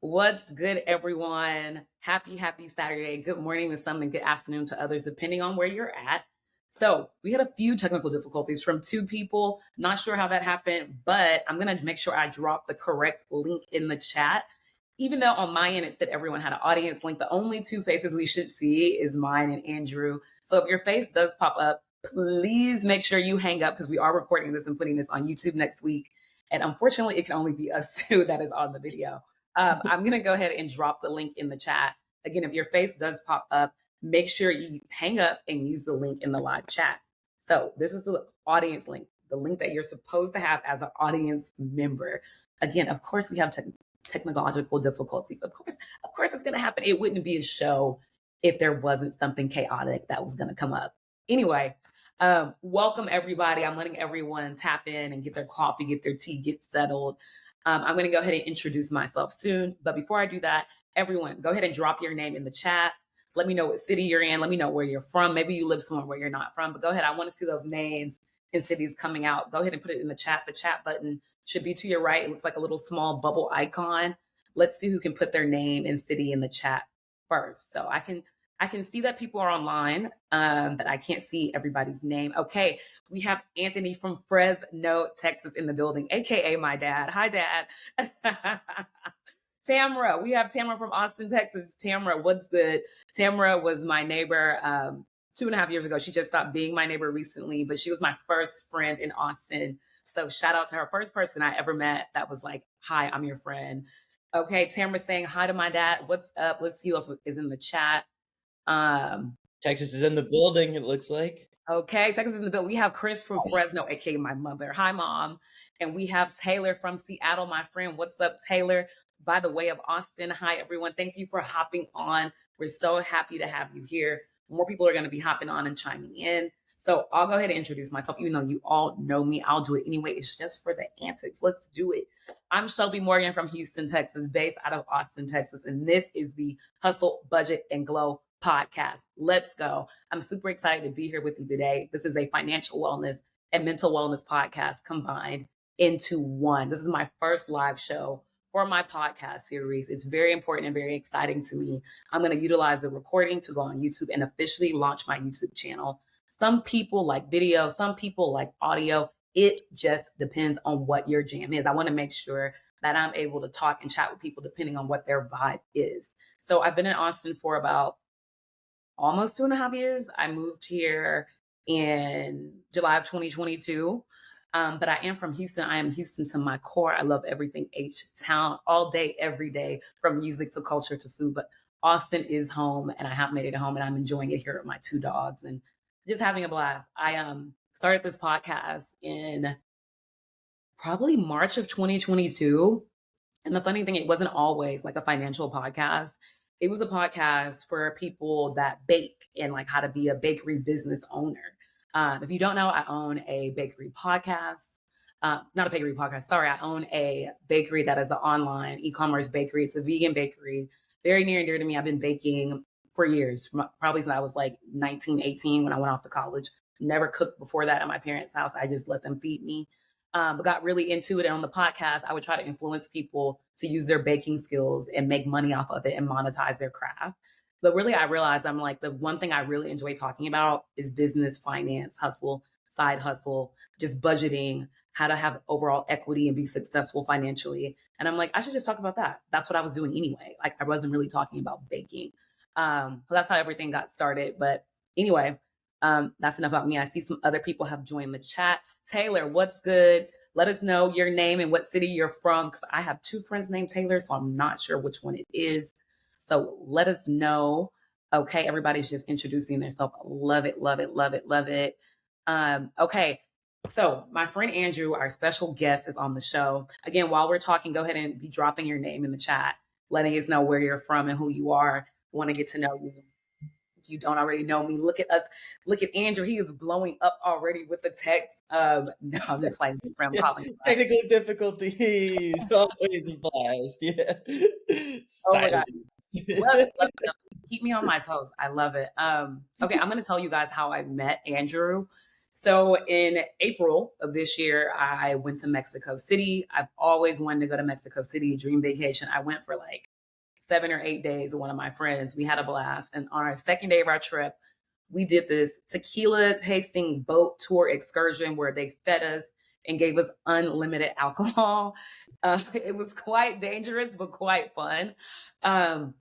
What's good, everyone? Happy Saturday. Good morning to some and good afternoon to others, depending on where you're at. So, we had a few technical difficulties from two people. Not sure how that happened, but I'm going to make sure I drop the correct link in the chat. Even though on my end it said everyone had an audience link, the only two faces we should see is mine and Andrew. So, if your face does pop up, please make sure you hang up because we are recording this and putting this on YouTube next week. And unfortunately, it can only be us two that is on the video. I'm going to go ahead and drop the link in the chat. Again, if your face does pop up, make sure you hang up and use the link in the live chat. So this is the audience link, the link that you're supposed to have as an audience member. Again, of course, we have technological difficulties. Of course, it's going to happen. It wouldn't be a show if there wasn't something chaotic that was going to come up. Anyway, welcome everybody. I'm letting everyone tap in and get their coffee, get their tea, get settled. I'm going to go ahead and introduce myself soon. But before I do that, everyone, go ahead and drop your name in the chat. Let me know what city you're in. Let me know where you're from. Maybe you live somewhere where you're not from. But go ahead. I want to see those names and cities coming out. Go ahead and put it in the chat. The chat button should be to your right. It looks like a little small bubble icon. Let's see who can put their name and city in the chat first. So I can see that people are online, but I can't see everybody's name. Okay, we have Anthony from Fresno, Texas in the building, AKA my dad. Hi, Dad. Tamara, we have Tamara from Austin, Texas. Tamara, what's good? Tamara was my neighbor 2.5 years ago. She just stopped being my neighbor recently, but she was my first friend in Austin. So shout out to her. First person I ever met that was like, hi, I'm your friend. Okay, Tamara saying hi to my dad. What's up? Let's see who else is in the chat. Texas is in the building, it looks like. Okay, Texas is in the building. We have Chris from Fresno, aka my mother. Hi, Mom. And we have Taylor from Seattle, my friend. What's up, Taylor? By the way of Austin. Hi, everyone. Thank you for hopping on. We're so happy to have you here. More people are going to be hopping on and chiming in. So I'll go ahead and introduce myself. Even though you all know me, I'll do it anyway. It's just for the antics. Let's do it. I'm Shelbie Morgan from Houston, Texas, based out of Austin, Texas. And this is the Hustle, Budget, and Glow podcast. Let's go. I'm super excited to be here with you today. This is a financial wellness and mental wellness podcast combined into one. This is my first live show for my podcast series. It's very important and very exciting to me. I'm going to utilize the recording to go on YouTube and officially launch my YouTube channel. Some people like video, some people like audio. It just depends on what your jam is. I want to make sure that I'm able to talk and chat with people depending on what their vibe is. So I've been in Austin for about almost 2.5 years. I moved here in July of 2022. But I am from Houston. I am Houston to my core. I love everything H-Town all day, every day, from music to culture to food. But Austin is home, and I have made it home, and I'm enjoying it here with my 2 dogs and just having a blast. I started this podcast in probably March of 2022. And the funny thing, it wasn't always like a financial podcast. It was a podcast for people that bake and like how to be a bakery business owner. If you don't know, I own a bakery podcast. Not a bakery podcast, sorry. I own a bakery that is an online e-commerce bakery. It's a vegan bakery, very near and dear to me. I've been baking for years, probably since I was like 19, 18 when I went off to college. Never cooked before that at my parents' house. I just let them feed me. But got really into it. And on the podcast, I would try to influence people to use their baking skills and make money off of it and monetize their craft. But really, I realized I'm like, the one thing I really enjoy talking about is business, finance, hustle, side hustle, just budgeting, how to have overall equity and be successful financially. And I'm like, I should just talk about that. That's what I was doing anyway. Like, I wasn't really talking about baking. So that's how everything got started. But anyway, that's enough about me. I see some other people have joined the chat. Taylor, what's good? Let us know your name and what city you're from, because I have 2 friends named Taylor, so I'm not sure which one it is. So let us know. Okay, everybody's just introducing themselves. Love it, love it, love it, love it. Okay, so my friend Andrew, our special guest, is on the show. Again, while we're talking, go ahead and be dropping your name in the chat, letting us know where you're from and who you are. Want to get to know you. If you don't already know me, look at us. Look at Andrew. He is blowing up already with the text. No, I'm just playing from calling. Technical difficulties, always a blast. Yeah. Oh my God. Love it, love it. Keep me on my toes. I love it. Okay, I'm going to tell you guys how I met Andrew. So in April of this year, I went to Mexico City. I've always wanted to go to Mexico City, dream vacation. I went for like 7 or 8 days with one of my friends. We had a blast. And on our second day of our trip, we did this tequila tasting boat tour excursion where they fed us and gave us unlimited alcohol. It was quite dangerous, but quite fun. Um,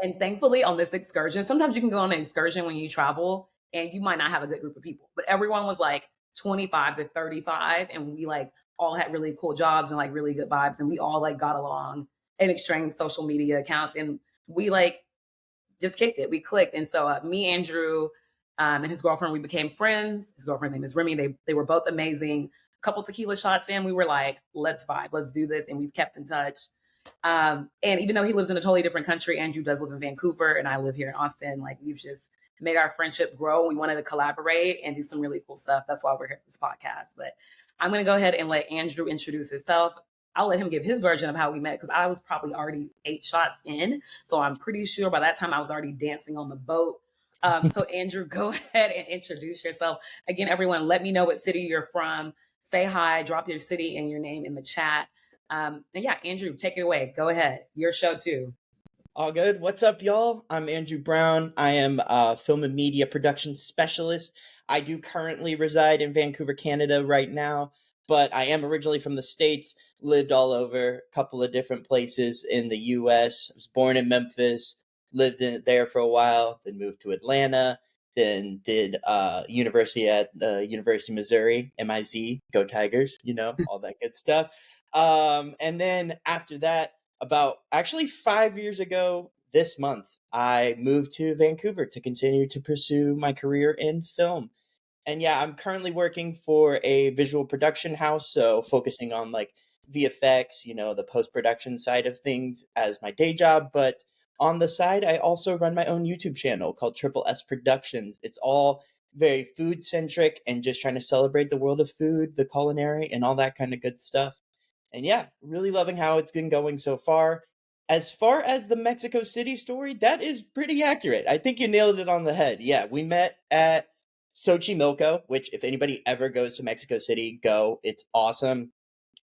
and thankfully, on this excursion, sometimes you can go on an excursion when you travel and you might not have a good group of people, but everyone was like 25 to 35. And we like all had really cool jobs and like really good vibes. And we all like got along and exchanged social media accounts. And we like just kicked it. We clicked. And so me, Andrew, and his girlfriend, we became friends. His girlfriend's name is Remy. They were both amazing. A couple tequila shots in, we were like, let's vibe, let's do this. And we've kept in touch. And even though he lives in a totally different country, Andrew does live in Vancouver and I live here in Austin. Like we've just made our friendship grow. We wanted to collaborate and do some really cool stuff. That's why we're here at this podcast. But I'm going to go ahead and let Andrew introduce himself. I'll let him give his version of how we met because I was probably already 8 shots in. So I'm pretty sure by that time I was already dancing on the boat. So Andrew, go ahead and introduce yourself. Again, everyone, let me know what city you're from. Say hi, drop your city and your name in the chat. And yeah, Andrew, take it away. Go ahead. Your show too. All good. What's up, y'all? I'm Andrew Brown. I am a film and media production specialist. I do currently reside in Vancouver, Canada right now, but I am originally from the States, lived all over a couple of different places in the US. I was born in Memphis, lived there for a while, then moved to Atlanta, then did university at University of Missouri, MIZ, go Tigers, all that good stuff. And then after that, about actually 5 years ago this month, I moved to Vancouver to continue to pursue my career in film. And yeah, I'm currently working for a visual production house, so focusing on like VFX, the post-production side of things as my day job. But on the side, I also run my own YouTube channel called Triple S Productions. It's all very food centric and just trying to celebrate the world of food, the culinary, and all that kind of good stuff. And yeah, really loving how it's been going so far. As far as the Mexico City story, that is pretty accurate. I think you nailed it on the head. Yeah, we met at Xochimilco, which if anybody ever goes to Mexico City, go. It's awesome.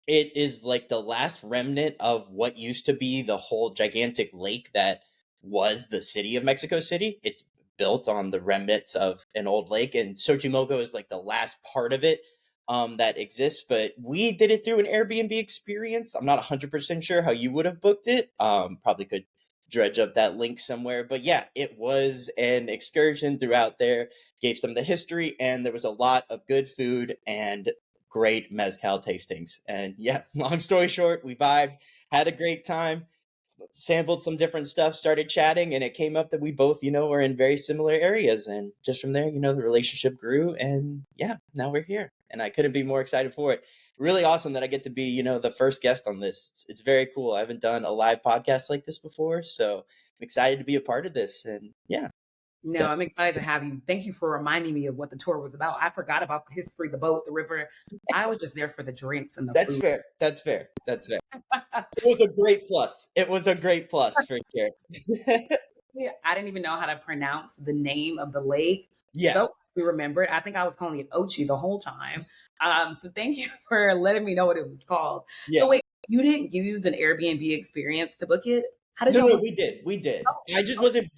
It is like the last remnant of what used to be the whole gigantic lake that was the city of Mexico City. It's built on the remnants of an old lake, and Xochimilco is like the last part of it that exists. But we did it through an Airbnb experience. I'm not 100% sure how you would have booked it. Probably could dredge up that link somewhere. But yeah, it was an excursion throughout there, gave some of the history, and there was a lot of good food and great mezcal tastings. And yeah, long story short, we vibed, had a great time, sampled some different stuff, started chatting, and it came up that we both, were in very similar areas. And just from there, the relationship grew. And yeah, now we're here. And I couldn't be more excited for it. Really awesome that I get to be, the first guest on this. It's very cool. I haven't done a live podcast like this before. So I'm excited to be a part of this. And yeah. No, I'm excited to have you. Thank you for reminding me of what the tour was about. I forgot about the history, the boat, the river. I was just there for the drinks and the That's food. fair. That's fair. That's fair. It was a great plus. It was a great plus for sure. Yeah, I didn't even know how to pronounce the name of the lake. Yeah. So we remembered. I think I was calling it Ochi the whole time. So thank you for letting me know what it was called. Yeah. So wait, you didn't use an Airbnb experience to book it? How did No, y'all? we did. Oh,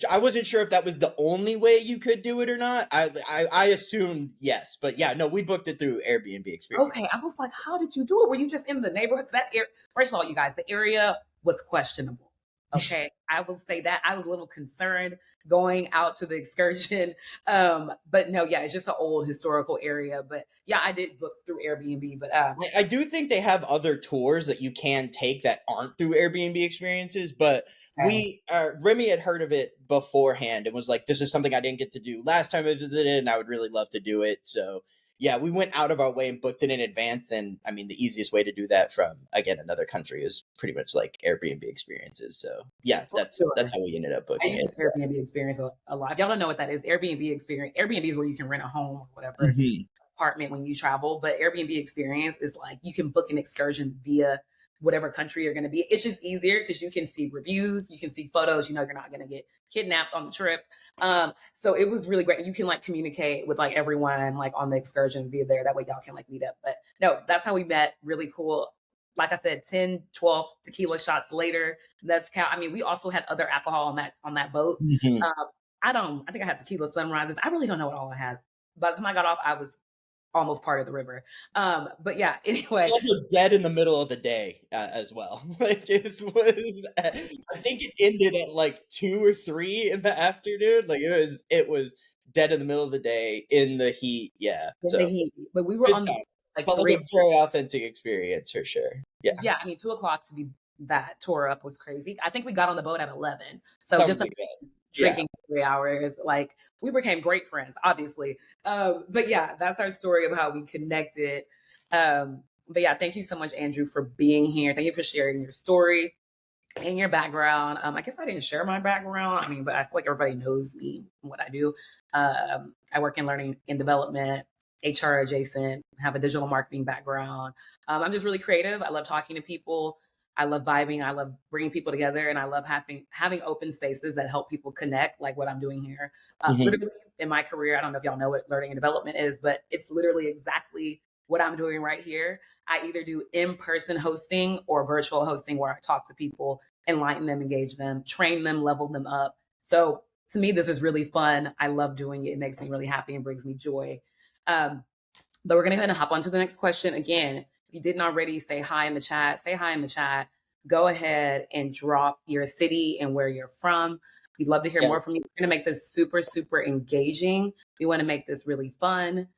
I wasn't sure if that was the only way you could do it or not. I assumed yes, but yeah, no, we booked it through Airbnb experience. okay. I was like, how did you do it? Were you just in the neighborhood? First of all, you guys, the area was questionable. Okay. I will say that I was a little concerned going out to the excursion. But no, yeah, it's just an old historical area. But yeah, I did book through Airbnb. But I do think they have other tours that you can take that aren't through Airbnb experiences, but Remy had heard of it beforehand and was like, this is something I didn't get to do last time I visited and I would really love to do it. So yeah, we went out of our way and booked it in advance. And I mean, the easiest way to do that from, again, another country is pretty much like Airbnb experiences. So yeah, that's how we ended up I booking use it. Airbnb experience a lot. If y'all don't know what that is, Airbnb experience. Airbnb is where you can rent a home or whatever apartment when you travel. But Airbnb experience is like you can book an excursion via whatever country you're going to be. It's just easier because you can see reviews, you can see photos. You know you're not going to get kidnapped on the trip. So it was really great. You can like communicate with like everyone like on the excursion via there. That way y'all can like meet up. But no, that's how we met. Really cool. like I said, 10, 12 tequila shots later. I mean, we also had other alcohol on that boat. Mhm. Um, I think I had tequila sunrises. I really don't know what all I had. By the time I got off, I was almost part of the river. But yeah, anyway, Also dead in the middle of the day as well. Like I think it ended at like 2 or 3 in the afternoon. Like it was dead in the middle of the day in the heat. Yeah, in the so heat, but we were good on the time. like Felt like a 3. very authentic experience for sure. Yeah, Yeah, I mean, 2 o'clock to be that tore up was crazy. I think we got on the boat at 11. So something just like that. Yeah, drinking for 3 hours, like we became great friends, obviously. But yeah, that's our story of how we connected. But yeah, thank you so much, Andrew, for being here. Thank you for sharing your story and your background. I guess I didn't share my background. I mean, but I feel like everybody knows me and what I do. I work in learning and development, HR adjacent, have a digital marketing background. I'm just really creative. I love talking to people. I love vibing. I love bringing people together, and I love having open spaces that help people connect, like what I'm doing here. hmm Literally in my career, I don't know if y'all know what learning and development is, but it's literally exactly what I'm doing right here. I either do in-person hosting or virtual hosting where I talk to people, enlighten them, engage them, train them, level them up. So to me, this is really fun. I love doing it. It makes me really happy and brings me joy. Um, but we're going to go ahead and hop on to the next question. Again, if you didn't already, say hi in the chat. Say hi in the chat. Go ahead and drop your city and where you're from. We'd love to hear yeah. more from you. We're going to make this super, super engaging. We want to make this really fun.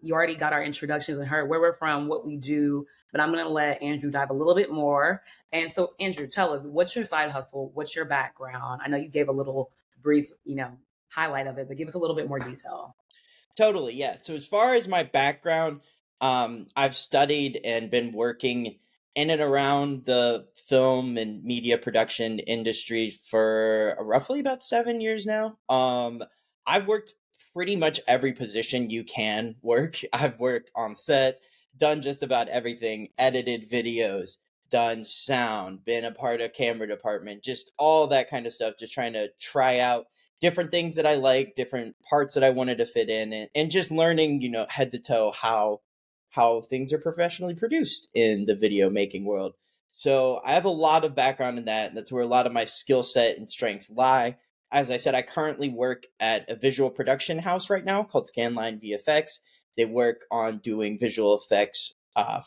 You already got our introductions and heard where we're from, what we do, but I'm going to let Andrew dive a little bit more. And so, Andrew, tell us, what's your side hustle? What's your background? I know you gave a little brief, highlight of it, but give us a little bit more detail. Totally, yeah. So as far as my background, I've studied and been working in and around the film and media production industry for roughly about 7 years now. I've worked pretty much every position you can work. I've worked on set, done just about everything, edited videos, done sound, been a part of camera department, just all that kind of stuff, just trying to try out different things that I like, different parts that I wanted to fit in, and just learning, head to toe how things are professionally produced in the video making world. So I have a lot of background in that, and that's where a lot of my skill set and strengths lie. As I said, I currently work at a visual production house right now called Scanline VFX. They work on doing visual effects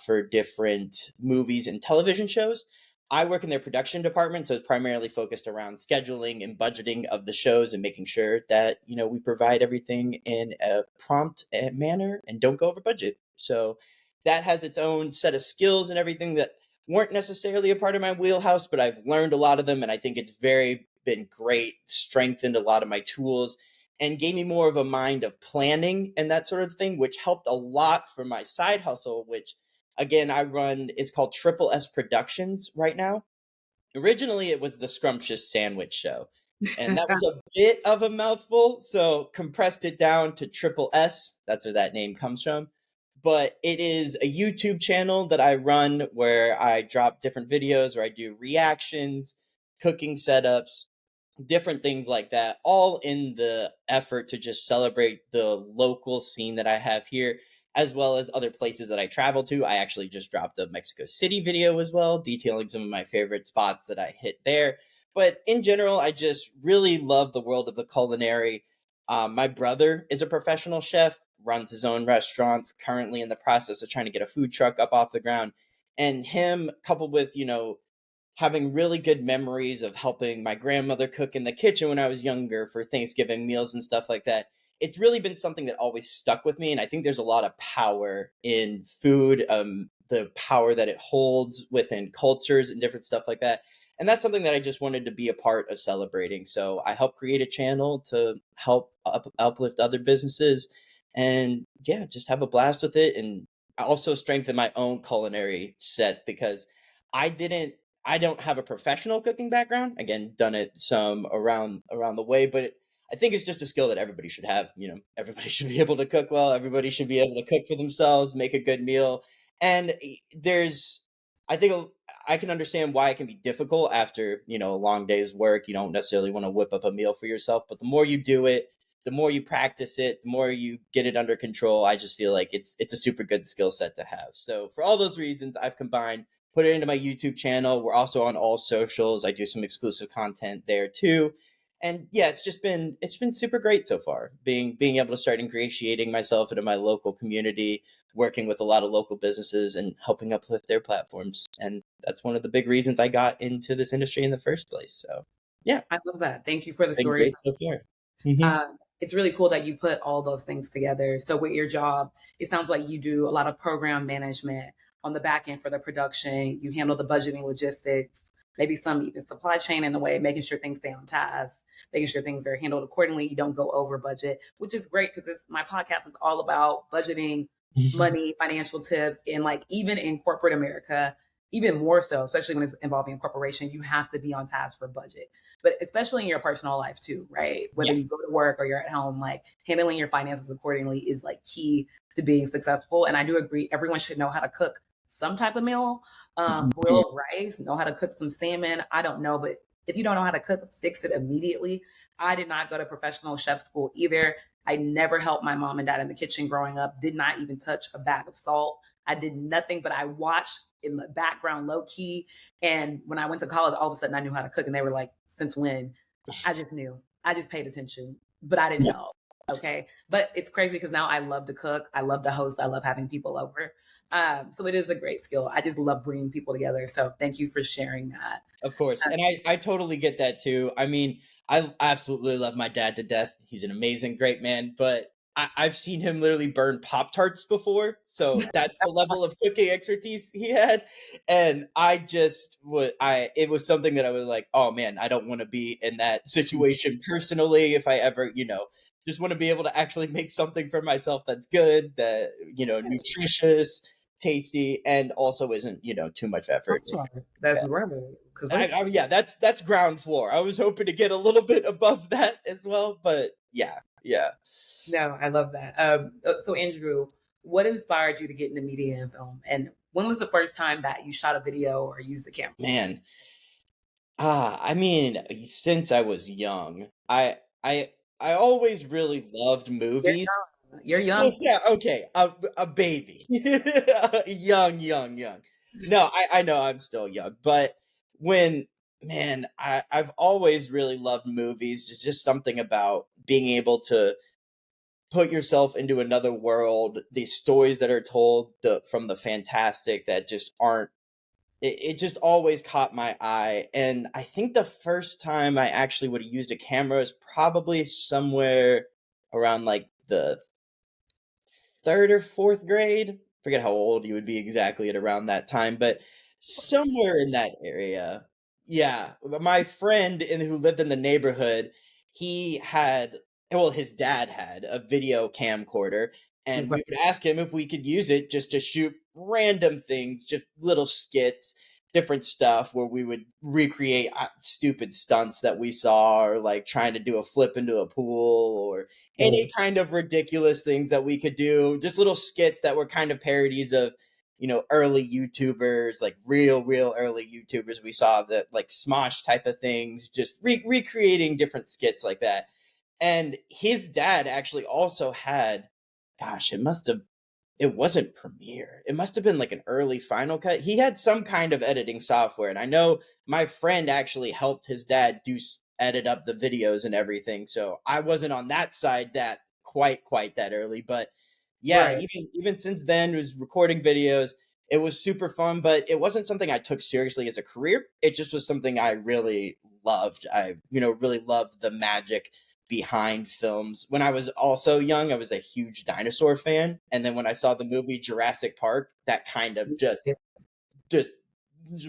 for different movies and television shows. I work in their production department, so it's primarily focused around scheduling and budgeting of the shows and making sure that, we provide everything in a prompt manner and don't go over budget. So that has its own set of skills and everything that weren't necessarily a part of my wheelhouse, but I've learned a lot of them, and I think it's very been great, strengthened a lot of my tools, and gave me more of a mind of planning and that sort of thing, which helped a lot for my side hustle, which again, I run, it's called Triple S Productions right now. Originally, it was the Scrumptious Sandwich Show, and that was a bit of a mouthful, so compressed it down to Triple S. That's where that name comes from. But it is a YouTube channel that I run where I drop different videos, where I do reactions, cooking setups, different things like that, all in the effort to just celebrate the local scene that I have here, as well as other places that I travel to. I actually just dropped a Mexico City video as well, detailing some of my favorite spots that I hit there. But in general, I just really love the world of the culinary. My brother is a professional chef, runs his own restaurants, currently in the process of trying to get a food truck up off the ground. And him, coupled with, having really good memories of helping my grandmother cook in the kitchen when I was younger for Thanksgiving meals and stuff like that. It's really been something that always stuck with me. And I think there's a lot of power in food, the power that it holds within cultures and different stuff like that. And that's something that I just wanted to be a part of celebrating. So I helped create a channel to help uplift other businesses and yeah, just have a blast with it. And also strengthen my own culinary set because I didn't I don't have a professional cooking background. Again, done it some around the way, but I think it's just a skill that everybody should have. Everybody should be able to cook well. Everybody should be able to cook for themselves, make a good meal. And I think I can understand why it can be difficult after a long day's work. You don't necessarily want to whip up a meal for yourself, but the more you do it, the more you practice it, the more you get it under control. I just feel like it's a super good skill set to have. So for all those reasons, I've combined put it into my YouTube channel. We're also on all socials. I do some exclusive content there too. And yeah, it's been super great so far. Being able to start ingratiating myself into my local community, working with a lot of local businesses and helping uplift their platforms. And that's one of the big reasons I got into this industry in the first place. So yeah, I love that. Thank you for the been stories. great so far. Hmm. It's really cool that you put all those things together. So with your job, it sounds like you do a lot of program management on the back end for the production. You handle the budgeting, logistics, maybe some even supply chain in a way, making sure things stay on task, making sure things are handled accordingly. You don't go over budget, which is great because my podcast is all about budgeting, money, financial tips, and like even in corporate America, even more so, especially when it's involving a corporation, you have to be on task for budget, but especially in your personal life too, right? Whether Yeah. you go to work or you're at home, like handling your finances accordingly is like key to being successful. And I do agree, everyone should know how to cook some type of meal, Mhm. boil rice, know how to cook some salmon. I don't know, but if you don't know how to cook, fix it immediately. I did not go to professional chef school either. I never helped my mom and dad in the kitchen growing up, did not even touch a bag of salt. I did nothing, but I watched in the background low key. And when I went to college, all of a sudden I knew how to cook. And they were like, since when? I just knew. I just paid attention, but I didn't Yeah. know. Okay. But it's crazy because now I love to cook. I love to host. I love having people over. So it is a great skill. I just love bringing people together. So thank you for sharing that. Of course. And I totally get that too. I mean, I absolutely love my dad to death. He's an amazing, great man, but I've seen him literally burn Pop Tarts before. So that's the level of cooking expertise he had. And I just would, it was something that I was like, oh man, I don't want to be in that situation personally. If I ever, just want to be able to actually make something for myself that's good, that, nutritious, tasty, and also isn't, too much effort. That's right. Because what? Yeah, that's ground floor. I was hoping to get a little bit above that as well, but yeah, yeah. No, I love that. So Andrew, what inspired you to get into media and film? And when was the first time that you shot a video or used a camera? Man, I mean, since I was young, I always really loved You're movies. young. You're Well, young. yeah, okay, a baby, young, young, young. No, I know I'm still young, but when man, I've always really loved movies. It's just something about being able to put yourself into another world, these stories that are told from the fantastic that just aren't it just always caught my eye. And I think the first time I actually would have used a camera is probably somewhere around like the third or fourth grade. Forget how old you would be exactly at around that time, but somewhere in that area. Yeah, my friend who lived in the neighborhood, he had, well, his dad had a video camcorder, and we would ask him if we could use it just to shoot random things, just little skits, different stuff where we would recreate stupid stunts that we saw, or like trying to do a flip into a pool, or any kind of ridiculous things that we could do, just little skits that were kind of parodies of, early YouTubers, like real early YouTubers we saw, that like Smosh type of things, just recreating different skits like that. And his dad actually also had, gosh, it wasn't Premiere. It must have been like an early Final Cut. He had some kind of editing software, and I know my friend actually helped his dad edit up the videos and everything. So I wasn't on that side that quite that early, but yeah, Right. even since then, was recording videos. It was super fun, but it wasn't something I took seriously as a career. It just was something I really loved. I really loved the magic behind films. When I was also young, I was a huge dinosaur fan, and then when I saw the movie Jurassic Park, that kind of just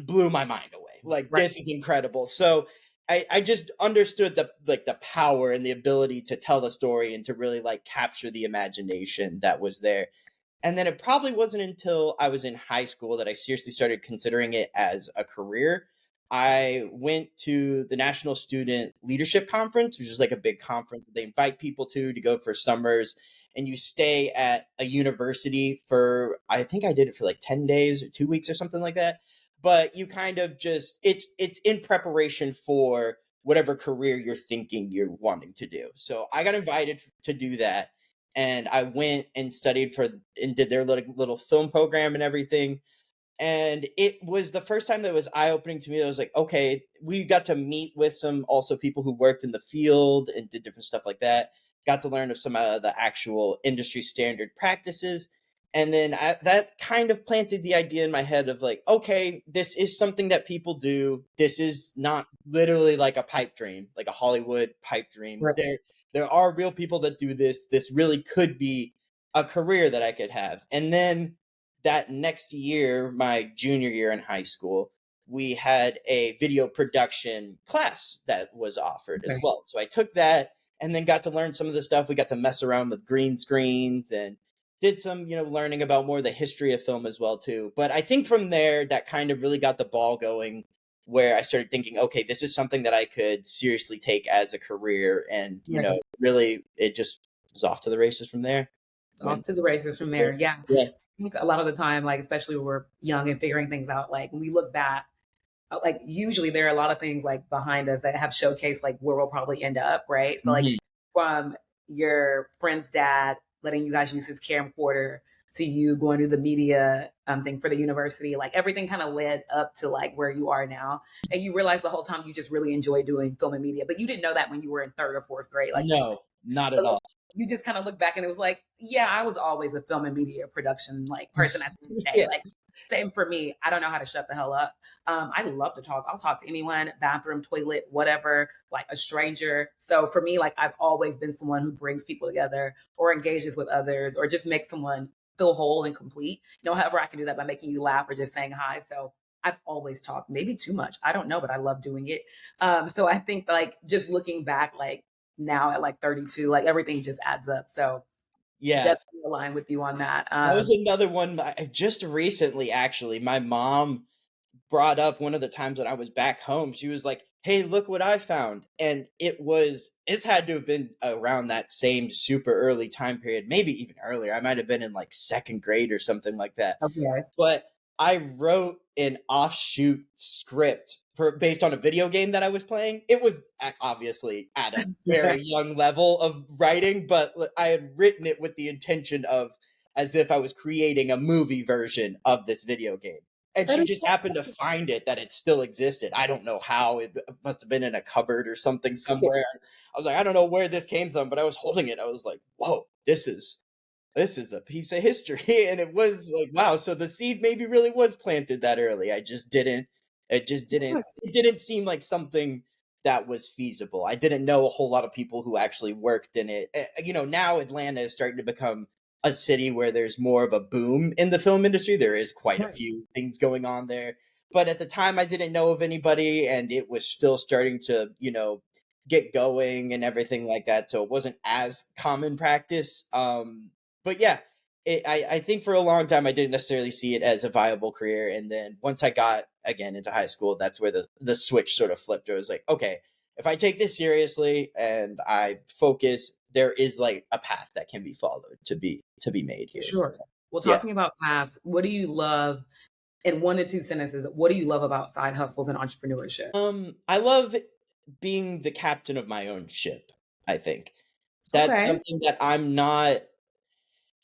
blew my mind away. Like, Right. this is incredible. So I just understood the power and the ability to tell a story and to really like capture the imagination that was there. And then it probably wasn't until I was in high school that I seriously started considering it as a career. I went to the National Student Leadership Conference, which is like a big conference that they invite people to go for summers. And you stay at a university for, I think I did it for like 10 days or 2 weeks or something like that. But you kind of just, it's in preparation for whatever career you're thinking you're wanting to do. So I got invited to do that, and I went and studied and did their little film program and everything. And it was the first time that was eye-opening to me. I was like, okay, we got to meet with some also people who worked in the field and did different stuff like that. Got to learn of some of the actual industry standard practices. And then that kind of planted the idea in my head of like, okay, this is something that people do. This is not literally like a pipe dream, like a Hollywood pipe dream. Right. There are real people that do this. This really could be a career that I could have. And then that next year, my junior year in high school, we had a video production class that was offered as Okay. well. So I took that and then got to learn some of the stuff. We got to mess around with green screens and did some, learning about more of the history of film as well too. But I think from there, that kind of really got the ball going where I started thinking, okay, this is something that I could seriously take as a career. And, Right. really it just was off to the races from there. Off When, to the races from there. Yeah. yeah. I think a lot of the time, like, especially when we're young and figuring things out, like when we look back, like usually there are a lot of things like behind us that have showcased like where we'll probably end up, right? So like Mhm. from your friend's dad letting you guys use his camcorder to you going to the media thing for the university, like everything kind of led up to like where you are now. And you realize the whole time you just really enjoy doing film and media, but you didn't know that when you were in third or fourth grade, like you said. No, not at But all. you just kind of look back and it was like, yeah, I was always a film and media production like person at the end of the day. Yeah. Like same for me. I don't know how to shut the hell up. I love to talk. I'll talk to anyone, bathroom, toilet, whatever, like a stranger. So for me, like I've always been someone who brings people together or engages with others or just makes someone feel whole and complete. However I can do that by making you laugh or just saying hi. So I've always talked, maybe too much. I don't know, but I love doing it. So I think like just looking back, like now at like 32, like everything just adds up. So Yeah. definitely align with you on that. That was another one just recently, actually. My mom brought up one of the times when I was back home. She was like, "Hey, look what I found." And it's had to have been around that same super early time period, maybe even earlier. I might have been in like second grade or something like that. Okay. But I wrote an offshoot script for based on a video game that I was playing. It was obviously at a very young level of writing, but I had written it with the intention of as if I was creating a movie version of this video game. And That she is just happened to find it that it still existed. I don't know how. It must have been in a cupboard or something somewhere. I was like, I don't know where this came from, but I was holding it. I was like, whoa, this is a piece of history. And it was like, wow, so the seed maybe really was planted that early. It didn't seem like something that was feasible. I didn't know a whole lot of people who actually worked in it. Now Atlanta is starting to become a city where there's more of a boom in the film industry. There is quite a right. few things going on there. But at the time I didn't know of anybody and it was still starting to, get going and everything like that. So it wasn't as common practice. But yeah, I think for a long time I didn't necessarily see it as a viable career, and then once I got again into high school, that's where the switch sort of flipped. It was like, okay, if I take this seriously and I focus, there is like a path that can be followed to be made here. Sure. Well, Yeah. talking about paths, what do you love in 1 to 2 sentences? What do you love about side hustles and entrepreneurship? I love being the captain of my own ship. I think that's Okay. something that I'm not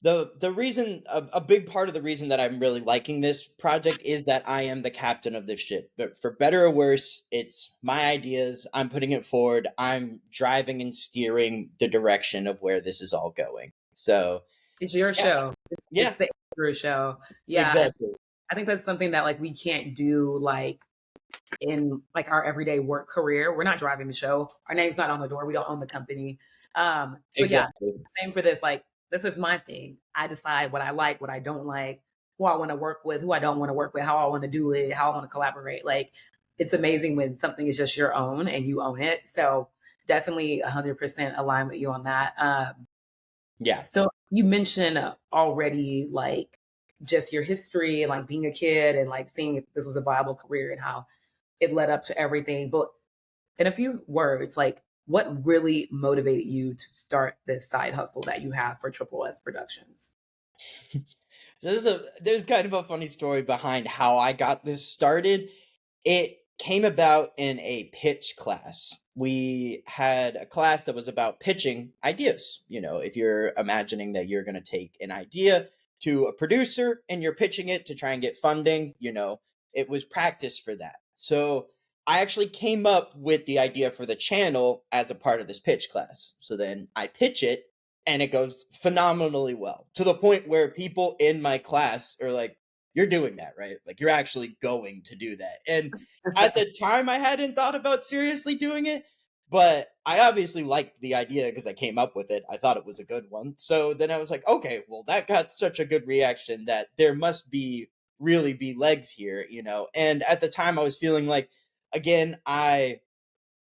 the reason a big part of the reason that I'm really liking this project is that I am the captain of this ship. But for better or worse, it's my ideas. I'm putting it forward. I'm driving and steering the direction of where this is all going. So It's your yeah, show. It's yeah, the Andrew show. Yeah. And exactly. I think that's something that like we can't do like in like our everyday work career. We're not driving the show. Our name's not on the door. We don't own the company. So yeah, Exactly. same for this. Like this is my thing. I decide what I like, what I don't like, who I want to work with, who I don't want to work with, how I want to do it, how I want to collaborate. Like it's amazing when something is just your own and you own it. So definitely 100% align with you on that. Yeah. So you mentioned already like just your history and like being a kid and like seeing if this was a viable career and how it led up to everything. But in a few words, like what really motivated you to start this side hustle that you have for Triple S Productions? There's kind of a funny story behind how I got this started. It came about in a pitch class. We had a class that was about pitching ideas. If you're imagining that you're going to take an idea, to a producer and you're pitching it to try and get funding, it was practice for that. So I actually came up with the idea for the channel as a part of this pitch class. So then I pitch it and it goes phenomenally well, to the point where people in my class are like, "You're doing that, right? Like, you're actually going to do that." And at the time, I hadn't thought about seriously doing it, but I obviously liked the idea because I came up with it. I thought it was a good one. So then I was like, okay, well, that got such a good reaction that there must really be legs here. And at the time, I was feeling like, again, I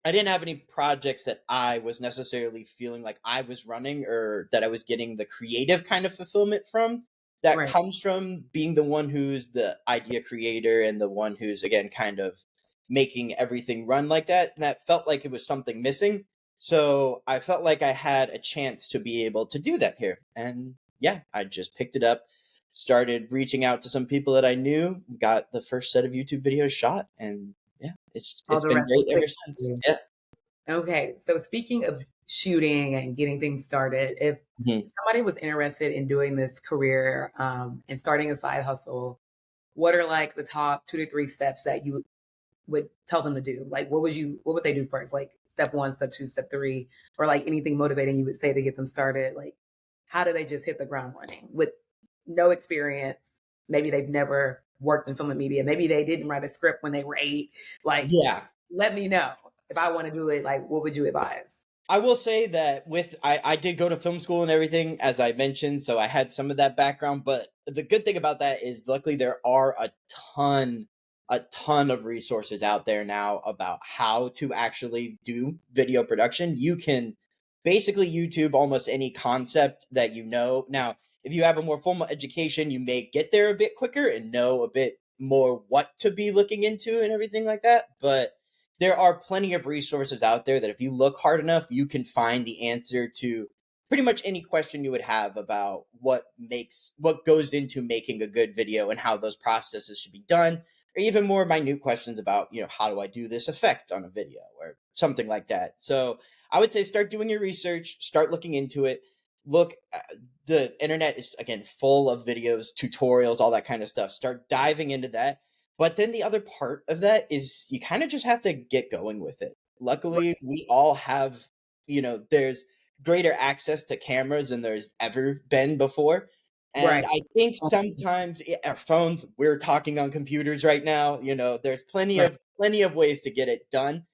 didn't have any projects that I was necessarily feeling like I was running or that I was getting the creative kind of fulfillment from. That Right. comes from being the one who's the idea creator and the one who's, again, kind of making everything run like that. And that felt like it was something missing. So I felt like I had a chance to be able to do that here. And yeah, I just picked it up, started reaching out to some people that I knew, got the first set of YouTube videos shot, and yeah, All it's the been rest was great ever since. history. Yeah. Okay, so speaking of shooting and getting things started, if Mhm. somebody was interested in doing this career and starting a side hustle, what are like the top 2 to 3 steps that you would tell them to do? Like, what would they do first? Like step one, step two, step three, or like anything motivating you would say to get them started? Like, how do they just hit the ground running with no experience? Maybe they've never worked in film and media. Maybe they didn't write a script when they were 8. Like, Yeah. let me know if I want to do it. Like, what would you advise? I will say that I did go to film school and everything, as I mentioned, so I had some of that background. But the good thing about that is, luckily, there are a ton of resources out there now about how to actually do video production. You can basically YouTube almost any concept that you know. Now, if you have a more formal education, you may get there a bit quicker and know a bit more what to be looking into and everything like that. But there are plenty of resources out there that if you look hard enough, you can find the answer to pretty much any question you would have about what goes into making a good video and how those processes should be done, or even more minute questions about, how do I do this effect on a video or something like that. So I would say start doing your research, start looking into it. Look, the internet is, again, full of videos, tutorials, all that kind of stuff. Start diving into that. But then the other part of that is you kind of just have to get going with it. Luckily, we all have, there's greater access to cameras than there's ever been before. And Right. I think sometimes our phones, we're talking on computers right now, there's Right. plenty of ways to get it done.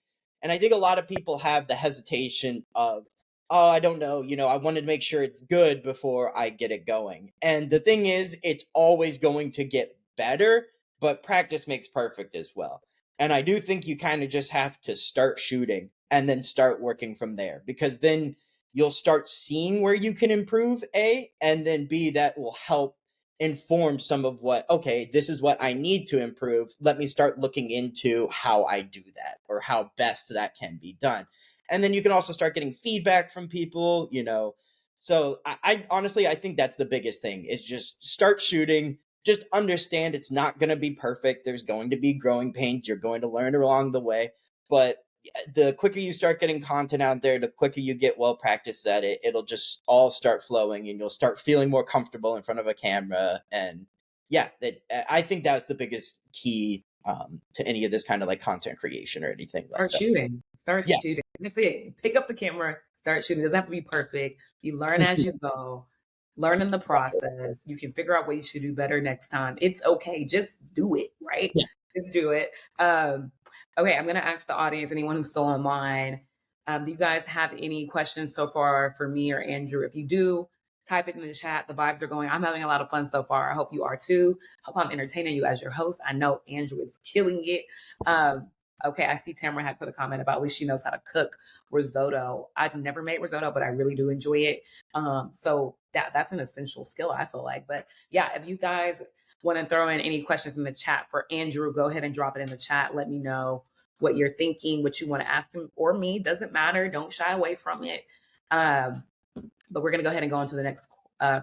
And I think a lot of people have the hesitation of, oh, I don't know, I wanted to make sure it's good before I get it going. And the thing is, it's always going to get better, but practice makes perfect as well. And I do think you kind of just have to start shooting and then start working from there, because then you'll start seeing where you can improve, A, and then B, that will help inform some of what, okay, this is what I need to improve. Let me start looking into how I do that or how best that can be done. And then you can also start getting feedback from people. So I honestly, I think that's the biggest thing, is just start shooting. Just understand it's not going to be perfect. There's going to be growing pains. You're going to learn along the way. But the quicker you start getting content out there, the quicker you get well practiced at it, it'll just all start flowing and you'll start feeling more comfortable in front of a camera. And yeah, I think that's the biggest key to any of this kind of like content creation or anything like Start that. shooting. Start Yeah. shooting. That's it. Pick up the camera, start shooting. It doesn't have to be perfect. You learn as you go, learn in the process. You can figure out what you should do better next time. It's okay. Just do it, right? Yeah. Just do it. Okay, I'm going to ask the audience, anyone who's still online, do you guys have any questions so far for me or Andrew? If you do, type it in the chat. The vibes are going. I'm having a lot of fun so far. I hope you are too. Hope I'm entertaining you as your host. I know Andrew is killing it. Okay, I see Tamara had put a comment about at least she knows how to cook risotto. I've never made risotto, but I really do enjoy it. So that's an essential skill, I feel like. But yeah, if you guys want to throw in any questions in the chat for Andrew, go ahead and drop it in the chat. Let me know what you're thinking, what you want to ask him or me. Doesn't matter. Don't shy away from it. But we're going to go ahead and go on to the next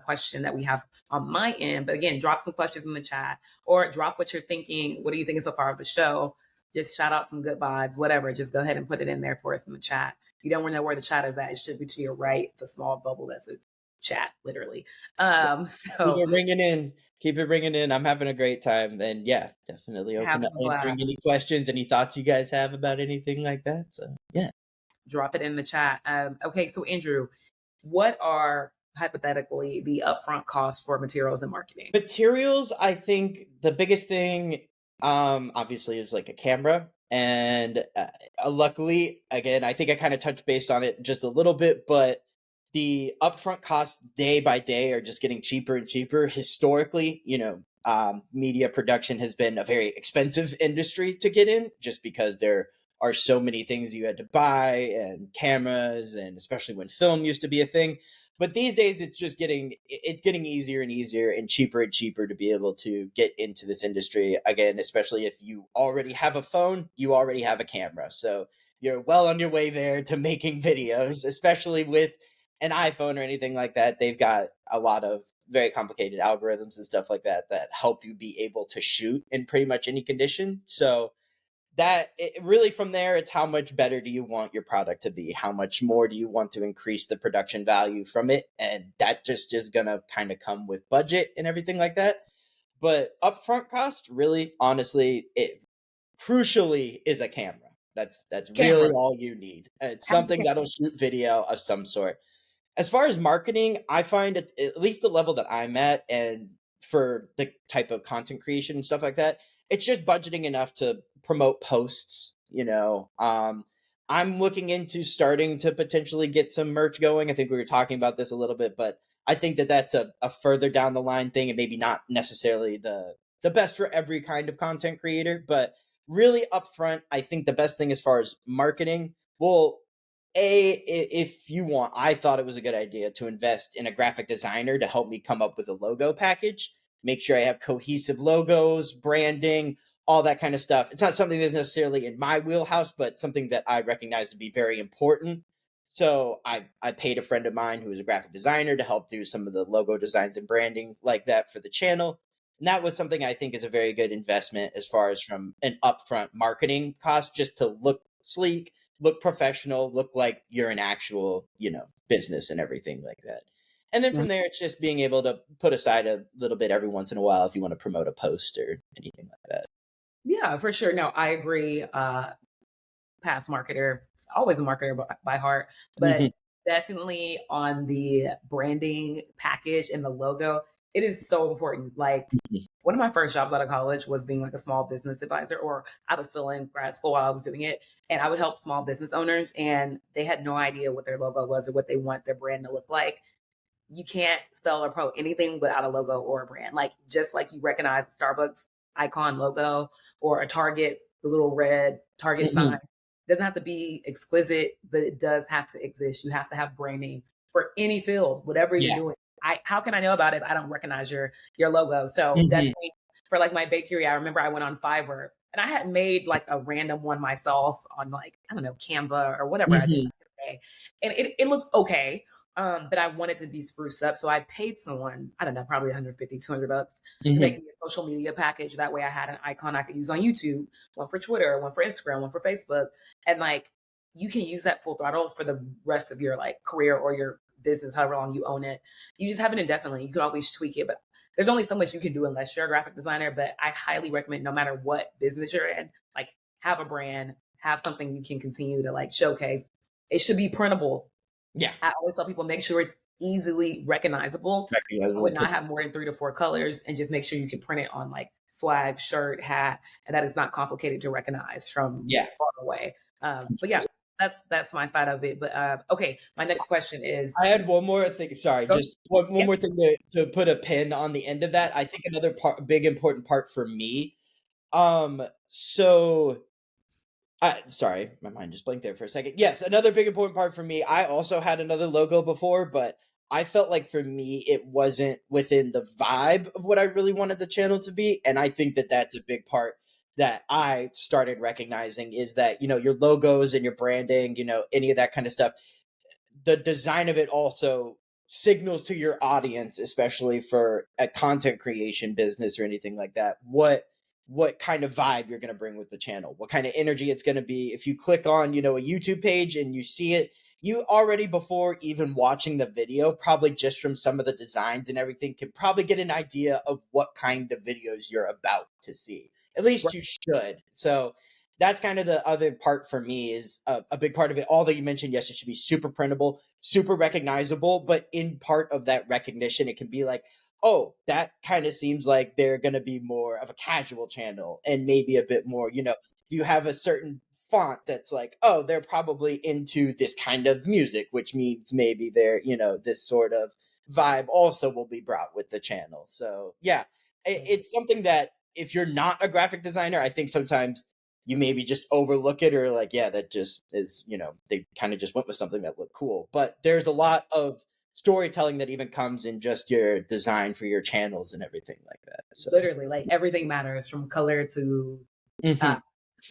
question that we have on my end. But again, drop some questions in the chat or drop what you're thinking. What are you thinking so far of the show? Just shout out some good vibes, whatever. Just go ahead and put it in there for us in the chat. If you don't know where the chat is at, it should be to your right. It's a small bubble that says chat, literally. Keep So it ringing in. Keep it ringing in. I'm having a great time. And yeah, definitely open to having a answering blast. any questions, any thoughts you guys have about anything like that. So yeah. Drop it in the chat. Okay, so Andrew, what are hypothetically the upfront costs for materials and marketing? Materials, I think the biggest thing, obviously, is like a camera. And luckily, again, I think I kind of touched based on it just a little bit, but the upfront costs day by day are just getting cheaper and cheaper. Historically, media production has been a very expensive industry to get in just because there are so many things you had to buy and cameras, and especially when film used to be a thing. But these days it's getting easier and easier and cheaper to be able to get into this industry again, especially if you already have a phone, you already have a camera, so you're well on your way there to making videos, especially with an iPhone or anything like that. They've got a lot of very complicated algorithms and stuff like that that help you be able to shoot in pretty much any condition. So that it really, from there, it's how much better do you want your product to be, how much more do you want to increase the production value from it, and that just is gonna kind of come with budget and everything like that. But upfront cost, really, honestly, it crucially is a camera. That's really Camera. all you need. It's Have the something camera. that'll shoot video of some sort. As far as marketing, I find at least the level that I'm at, and for the type of content creation and stuff like that, it's just budgeting enough to promote posts. I'm looking into starting to potentially get some merch going. I think we were talking about this a little bit, but I think that that's a further down the line thing, and maybe not necessarily the best for every kind of content creator, but really upfront, I think the best thing as far as marketing, well, if you want, I thought it was a good idea to invest in a graphic designer to help me come up with a logo package, make sure I have cohesive logos, branding, all that kind of stuff. It's not something that's necessarily in my wheelhouse, but something that I recognize to be very important. So I paid a friend of mine who is a graphic designer to help do some of the logo designs and branding like that for the channel. And that was something I think is a very good investment as far as from an upfront marketing cost, just to look sleek, look professional, look like you're an actual, business and everything like that. And then from there, it's just being able to put aside a little bit every once in a while if you want to promote a post or anything like that. Yeah, for sure. No, I agree. Past marketer, always a marketer by heart, but Hmm. definitely on the branding package and the logo, it is so important. Like one of my first jobs out of college was being like a small business advisor, or I was still in grad school while I was doing it. And I would help small business owners, and they had no idea what their logo was or what they want their brand to look like. You can't sell or promote anything without a logo or a brand. Like just like you recognize the Starbucks icon logo or a Target, the little red Target sign. Hmm. It doesn't have to be exquisite, but it does have to exist. You have to have branding for any field, whatever you're Yeah. doing. How can I know about it if I don't recognize your logo? So Hmm. definitely for like my bakery, I remember I went on Fiverr and I had made like a random one myself on like, I don't know, Canva or whatever I did Hmm. back in the day. And it looked okay, but I wanted to be spruced up. So I paid someone, I don't know, probably 150, 200 bucks to make Hmm. me a social media package. That way I had an icon I could use on YouTube, one for Twitter, one for Instagram, one for Facebook. And like, you can use that full throttle for the rest of your like career or your business, however long you own it. You just have it indefinitely. You can always tweak it, but there's only so much you can do unless you're a graphic designer. But I highly recommend, no matter what business you're in, like have a brand, have something you can continue to like showcase. It should be printable. Yeah. I always tell people make sure it's easily recognizable. I Recognizable. would not have more than 3 to 4 colors, and just make sure you can print it on like swag, shirt, hat, and that is not complicated to recognize from Yeah. far away. But yeah, that's my side of it. But okay, my next question is, I had one more thing. Sorry, go, just one yeah, more thing to put a pin on the end of that. I think another big important part for me. So sorry, my mind just blinked there for a second. Yes, another big important part for me. I also had another logo before, but I felt like for me it wasn't within the vibe of what I really wanted the channel to be, and I think that that's a big part that I started recognizing is that your logos and your branding, any of that kind of stuff, the design of it also signals to your audience, especially for a content creation business or anything like that, what kind of vibe you're going to bring with the channel, what kind of energy it's going to be. If you click on a YouTube page and you see it, you already, before even watching the video, probably just from some of the designs and everything, can probably get an idea of what kind of videos you're about to see. At least you should. So that's kind of the other part for me, is a big part of it. All that you mentioned, yes, it should be super printable, super recognizable, but in part of that recognition, it can be like, oh, that kind of seems like they're going to be more of a casual channel, and maybe a bit more, you have a certain font that's like, oh, they're probably into this kind of music, which means maybe they're, this sort of vibe also will be brought with the channel. So yeah, it's something that if you're not a graphic designer, I think sometimes you maybe just overlook it, or like, yeah, that just is, they kind of just went with something that looked cool. But there's a lot of storytelling that even comes in just your design for your channels and everything like that. So Literally, like everything matters, from color to uh,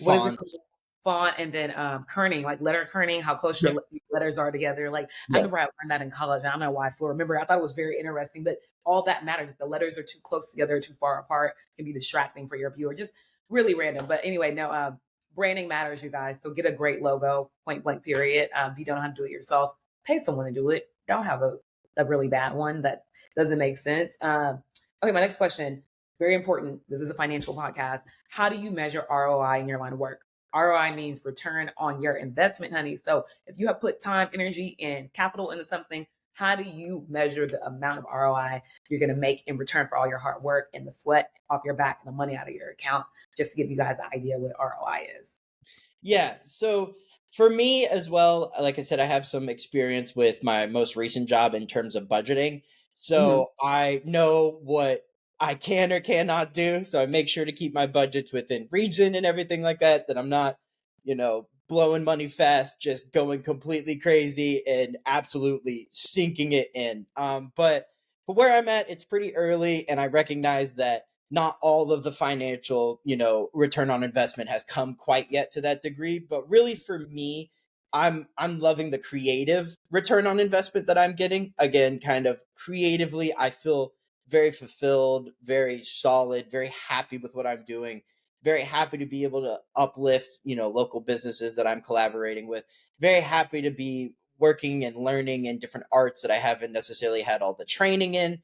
what is it called? fonts. Font, and then kerning, like letter kerning, how close Yeah. your letters are together. Like I Yeah. remember I learned that in college. And I don't know why I still remember. I thought it was very interesting, but all that matters. If the letters are too close together, or too far apart, it can be distracting for your viewer. Just really random. But anyway, no, branding matters, you guys. So get a great logo, point blank, period. If you don't know how to do it yourself, pay someone to do it. Don't have a really bad one that doesn't make sense. Okay, my next question, very important. This is a financial podcast. How do you measure ROI in your line of work? ROI means return on your investment, honey. So if you have put time, energy, and capital into something, how do you measure the amount of ROI you're going to make in return for all your hard work and the sweat off your back and the money out of your account? Just to give you guys an idea what ROI is. Yeah. So for me as well, like I said, I have some experience with my most recent job in terms of budgeting. Mhm. So I know what I can or cannot do. So I make sure to keep my budgets within reason and everything like that I'm not, blowing money fast, just going completely crazy and absolutely sinking it in. But for where I'm at, it's pretty early, and I recognize that not all of the financial, return on investment has come quite yet to that degree. But really, for me, I'm loving the creative return on investment that I'm getting. Again, kind of creatively, I feel very fulfilled, very solid, very happy with what I'm doing. Very happy to be able to uplift, local businesses that I'm collaborating with. Very happy to be working and learning in different arts that I haven't necessarily had all the training in.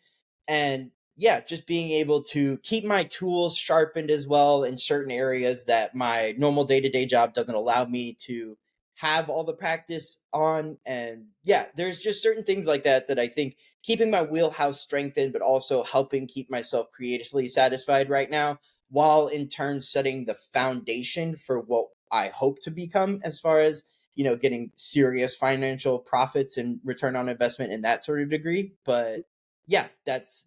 And yeah, just being able to keep my tools sharpened as well in certain areas that my normal day-to-day job doesn't allow me to have all the practice on. And yeah, there's just certain things like that I think keeping my wheelhouse strengthened, but also helping keep myself creatively satisfied right now, while in turn setting the foundation for what I hope to become, as far as, getting serious financial profits and return on investment in that sort of degree. But yeah, that's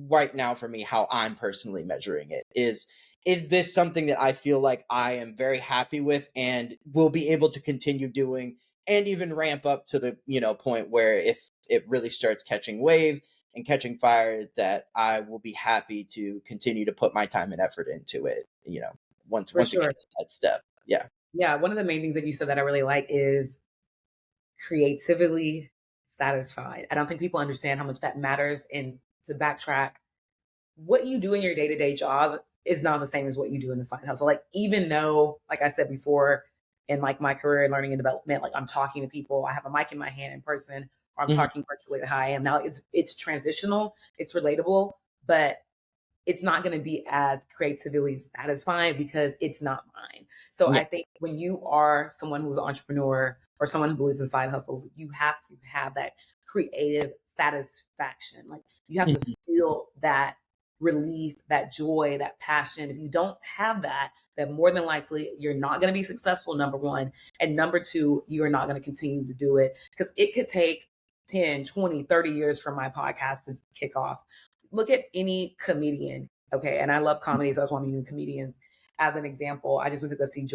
right now for me how I'm personally measuring it, is this something that I feel like I am very happy with and will be able to continue doing, and even ramp up to the, point where if it really starts catching wave and catching fire, that I will be happy to continue to put my time and effort into it, once For it sure. gets to that step. Yeah. Yeah. One of the main things that you said that I really like is creatively satisfied. I don't think people understand how much that matters. And to backtrack, what you do in your day-to-day job is not the same as what you do in the side hustle. Like, even though, like I said before, in like my career in learning and development, like I'm talking to people, I have a mic in my hand in person, or I'm Mhm. talking virtually to how I am now. It's transitional, it's relatable, but it's not going to be as creatively satisfying because it's not mine. So Yeah. I think when you are someone who's an entrepreneur or someone who believes in side hustles, you have to have that creative satisfaction. Like, you have to Mhm. feel that relief, that joy, that passion. If you don't have that, then more than likely you're not going to be successful, number one. And number two, you're not going to continue to do it, because it could take 10, 20, 30 years for my podcast to kick off. Look at any comedian. Okay. And I love comedy, so that's why I'm using comedians as an example. I just went to go see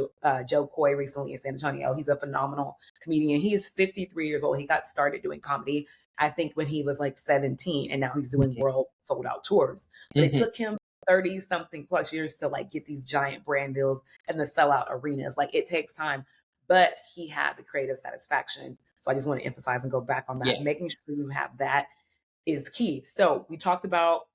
Joe Coy recently in San Antonio. He's a phenomenal comedian. He is 53 years old. He got started doing comedy, I think, when he was like 17, and now he's doing world sold out tours. But it Mhm. took him 30 something plus years to like get these giant brand deals and the sellout arenas. Like, it takes time, but he had the creative satisfaction. So I just want to emphasize and go back on that. Yeah. Making sure you have that is key. So we talked about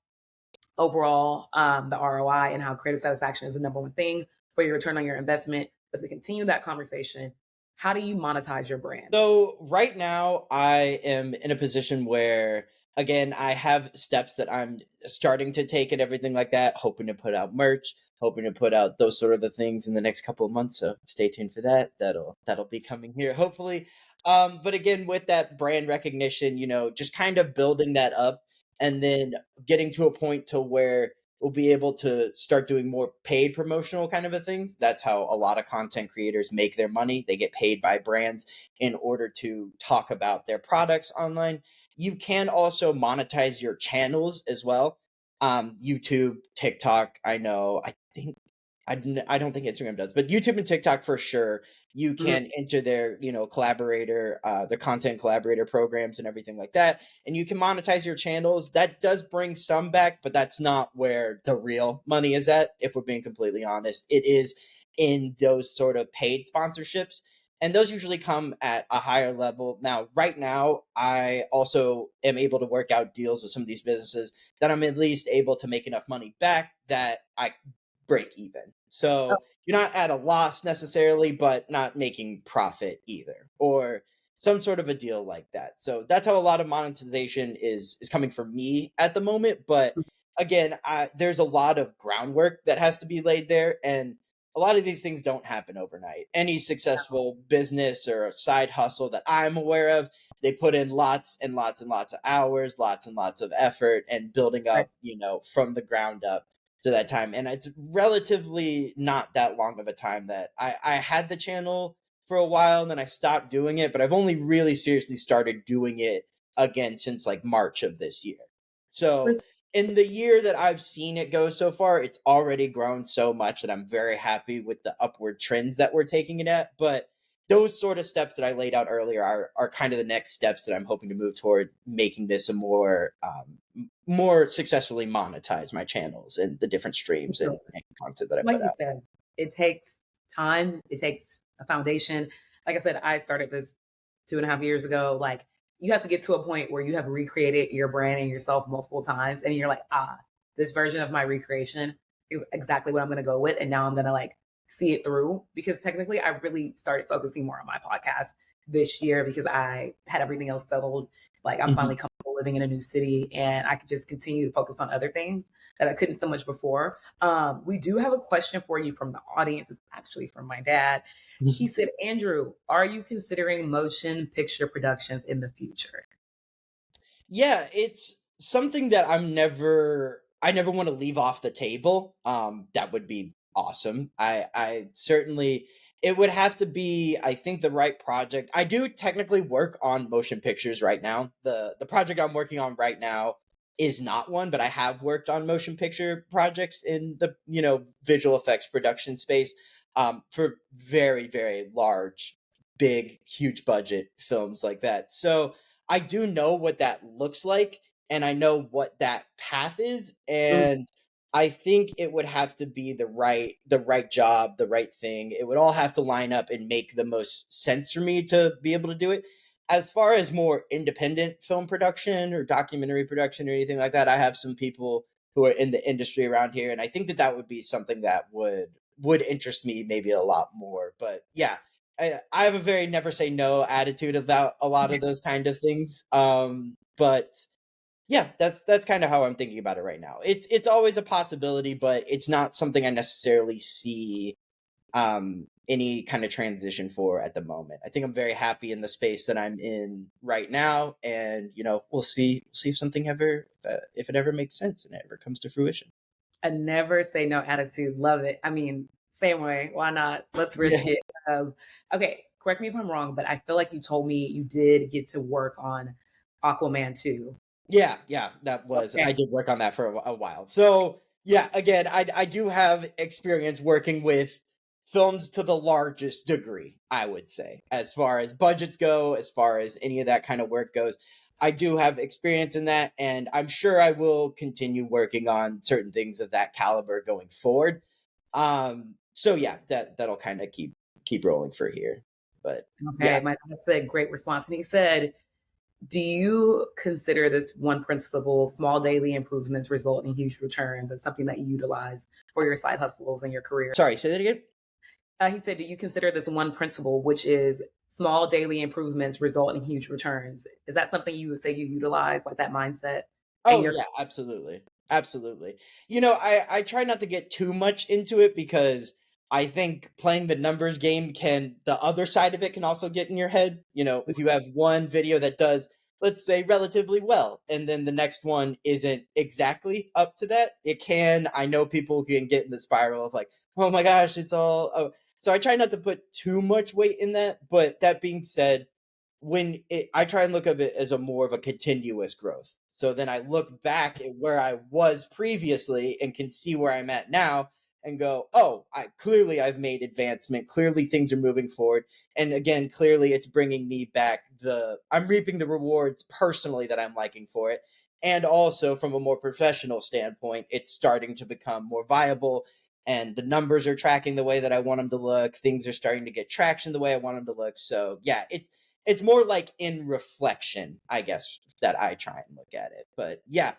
overall the ROI and how creative satisfaction is the number one thing for your return on your investment. But to continue that conversation, How do you monetize your brand? So right now I am in a position where again I have steps that I'm starting to take and everything like that, hoping to put out merch, hoping to put out those sort of the things in the next couple of months. So stay tuned for that. That'll be coming here hopefully. But again with that brand recognition, just kind of building that up and then getting to a point to where we'll be able to start doing more paid promotional kind of a things. That's how a lot of content creators make their money. They get paid by brands in order to talk about their products online. You can also monetize your channels as well. YouTube, TikTok, I don't think Instagram does, but YouTube and TikTok for sure. You Mhm. can enter their, their content collaborator programs and everything like that. And you can monetize your channels. That does bring some back, but that's not where the real money is at. If we're being completely honest, it is in those sort of paid sponsorships. And those usually come at a higher level. Now, right now, I also am able to work out deals with some of these businesses that I'm at least able to make enough money back that I break even. Oh, So you're not at a loss necessarily, but not making profit either, or some sort of a deal like that. So that's how a lot of monetization is coming from me at the moment. But again, there's a lot of groundwork that has to be laid there, and a lot of these things don't happen overnight. Any successful business or a side hustle that I'm aware of, they put in lots and lots and lots of hours, lots and lots of effort, and building right. up, from the ground up to that time. And it's relatively not that long of a time that I had the channel for a while and then I stopped doing it, but I've only really seriously started doing it again since like March of this year. For So in the year that I've seen it go so far, it's already grown so much that I'm very happy with the upward trends that we're taking it at. But those sort of steps that I laid out earlier are kind of the next steps that I'm hoping to move toward making this a more successfully monetize my channels and the different streams sure. and content that I Like put you out. said, it takes time, it takes a foundation. Like I said, I started this 2.5 years ago. Like, you have to get to a point where you have recreated your brand and yourself multiple times, and you're like, this version of my recreation is exactly what I'm gonna go with. And now I'm gonna like see it through, because technically I really started focusing more on my podcast this year because I had everything else settled. Like, I'm Mhm. finally comfortable living in a new city and I could just continue to focus on other things that I couldn't so much before. We do have a question for you from the audience. It's actually from my dad. He said, Andrew, are you considering motion picture productions in the future? Yeah, it's something that I never want to leave off the table. That would be awesome. I certainly it would have to be, I think, the right project. I do technically work on motion pictures right now. The project I'm working on right now is not one, but I have worked on motion picture projects in the, visual effects production space for very, very large, big, huge budget films like that. So I do know what that looks like and I know what that path is, Mm, and I think it would have to be the right job, the right thing. It would all have to line up and make the most sense for me to be able to do it. As far as more independent film production or documentary production or anything like that, I have some people who are in the industry around here, and I think that that would be something that would interest me maybe a lot more. But yeah, I have a very never say no attitude about a lot of those kind of things. But yeah, that's kind of how I'm thinking about it right now. It's always a possibility, but it's not something I necessarily see any kind of transition for at the moment. I think I'm very happy in the space that I'm in right now, and we'll see if something ever if it ever makes sense and it ever comes to fruition. a never say no attitude. Love it. I mean, same way. Why not? Let's Yeah. risk it. Okay, correct me if I'm wrong, but I feel like you told me you did get to work on Aquaman 2. Yeah, that was Okay. I did work on that for a while. So yeah, again, I do have experience working with films to the largest degree, I would say, as far as budgets go, as far as any of that kind of work goes. I do have experience in that, and I'm sure I will continue working on certain things of that caliber going forward. So yeah, that'll kind of keep rolling for here. But Okay. yeah. My dad said great response. And he said, do you consider this one principle, small daily improvements result in huge returns, as something that you utilize for your side hustles and your career? Sorry, say that again. He said, do you consider this one principle, which is small daily improvements result in huge returns? Is that something you would say you utilize, like that mindset in Oh your? yeah, absolutely. Absolutely. You know, I try not to get too much into it because I think playing the numbers game can the other side of it can also get in your head. You know, if you have one video that does, let's say, relatively well, and then the next one isn't exactly up to that, it can, I know people can get in the spiral of like, oh my gosh, it's all oh. So I try not to put too much weight in that, but that being said, I try and look at it as a more of a continuous growth. So then I look back at where I was previously and can see where I'm at now and go, oh, I've made advancement. Clearly things are moving forward. And again, clearly it's bringing me back I'm reaping the rewards personally that I'm liking for it. And also from a more professional standpoint, it's starting to become more viable and the numbers are tracking the way that I want them to look. Things are starting to get traction the way I want them to look. So yeah, it's more like in reflection, I guess, that I try and look at it. But yeah,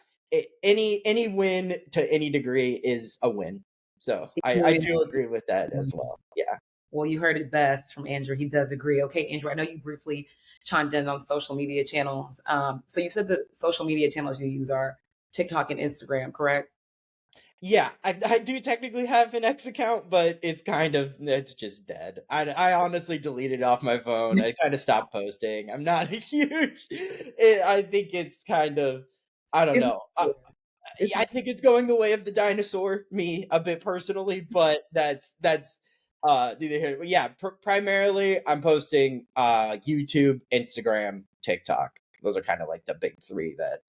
any win to any degree is a win. So I do agree with that as well. Yeah. Well, you heard it best from Andrew. He does agree. Okay, Andrew, I know you briefly chimed in on social media channels. So you said the social media channels you use are TikTok and Instagram, correct? Yeah, I do technically have an X account, but it's just dead. I honestly deleted it off my phone. I kind of stopped posting. I'm not a I think it's kind of, I don't It's, know. it's I think it's going the way of the dinosaur, me a bit personally, but that's neither here. But yeah, primarily I'm posting YouTube, Instagram, TikTok. Those are kind of like the big three that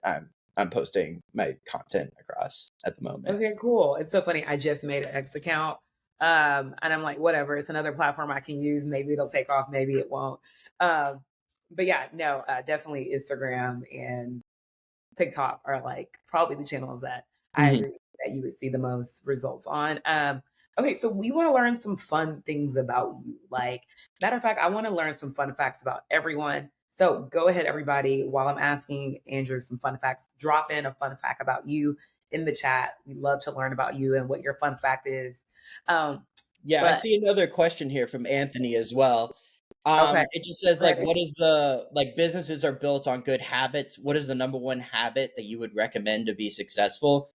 I'm posting my content across at the moment. okay, cool. It's so funny. I just made an X account. And I'm like, whatever, it's another platform I can use. Maybe it'll take off, maybe it won't. Um, but yeah, no, definitely Instagram and TikTok are like probably the channels that I Mhm. agree that you would see the most results on. Okay, so we want to learn some fun things about you. Like, matter of fact, I want to learn some fun facts about everyone. So go ahead, everybody. While I'm asking Andrew some fun facts, drop in a fun fact about you in the chat. We love to learn about you and what your fun fact is. Um, Yeah, I but see another question here from Anthony as well. okay, It just says like, great. what is the like businesses are built on good habits? What is the number one habit that you would recommend to be successful?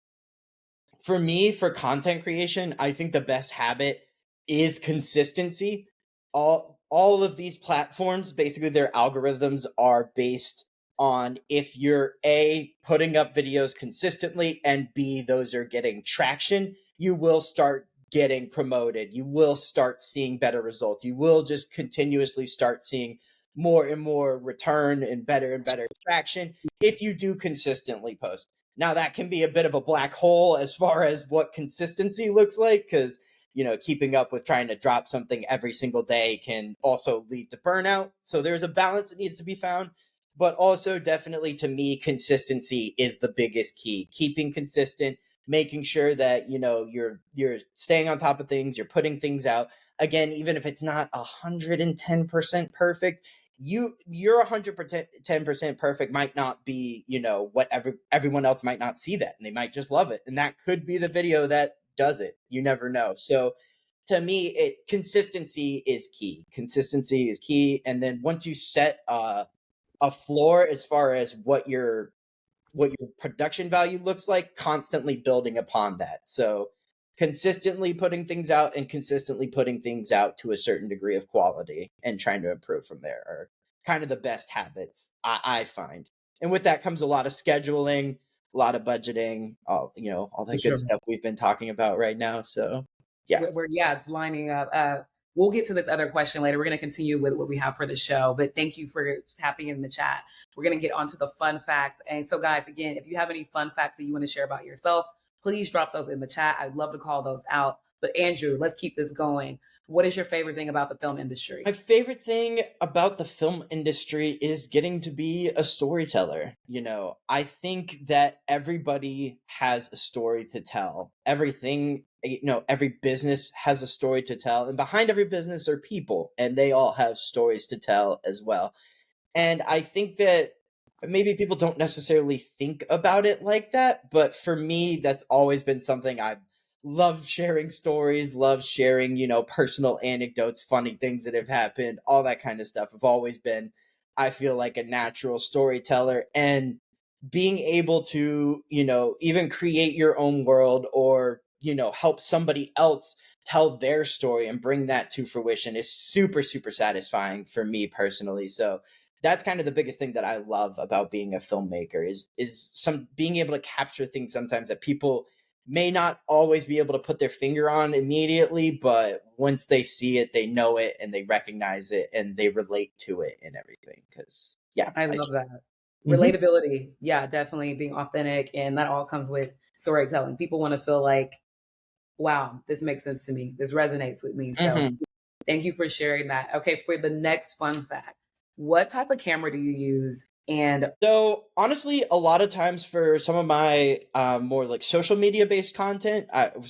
For me, for content creation, I think the best habit is consistency. All of these platforms, basically their algorithms are based on if you're A, putting up videos consistently, and B, those are getting traction, you will start getting promoted. You will start seeing better results. You will just continuously start seeing more and more return and better traction if you do consistently post. Now that can be a bit of a black hole as far as what consistency looks like because keeping up with trying to drop something every single day can also lead to burnout. So there's a balance that needs to be found, but also definitely to me consistency is the biggest key. Keeping consistent, making sure that you're staying on top of things, you're putting things out. Again, even if it's not 110% perfect, your 110% perfect might not be what everyone else might not see that and they might just love it and that could be the video that does it. You never know. So to me, consistency is key, and then once you set a floor as far as what your production value looks like, constantly building upon that. So consistently putting things out and consistently putting things out to a certain degree of quality and trying to improve from there are kind of the best habits I find. And with that comes a lot of scheduling, a lot of budgeting, all For that good sure. stuff we've been talking about right now. So yeah. Yeah, it's lining up. We'll get to this other question later. We're going to continue with what we have for the show, but thank you for tapping in the chat. We're going to get onto the fun facts. And so, guys, again, if you have any fun facts that you want to share about yourself, please drop those in the chat. I'd love to call those out. But Andrew, let's keep this going. What is your favorite thing about the film industry? My favorite thing about the film industry is getting to be a storyteller. I think that everybody has a story to tell. Every business has a story to tell, and behind every business are people, and they all have stories to tell as well. And I think that maybe people don't necessarily think about it like that, but for me, that's always been something I've love sharing stories, love sharing, personal anecdotes, funny things that have happened, all that kind of stuff. I've always been, I feel like, a natural storyteller. And being able to, even create your own world, or, help somebody else tell their story and bring that to fruition is super, super satisfying for me personally. So that's kind of the biggest thing that I love about being a filmmaker is some being able to capture things sometimes that people may not always be able to put their finger on immediately, but once they see it, they know it and they recognize it and they relate to it and everything. Because yeah, I love that. Mhm. Relatability. Yeah, definitely being authentic. And that all comes with storytelling. People want to feel like, wow, this makes sense to me. This resonates with me. So Mhm. thank you for sharing that. Okay, for the next fun fact, what type of camera do you use? And So honestly, a lot of times for some of my more like social media based content,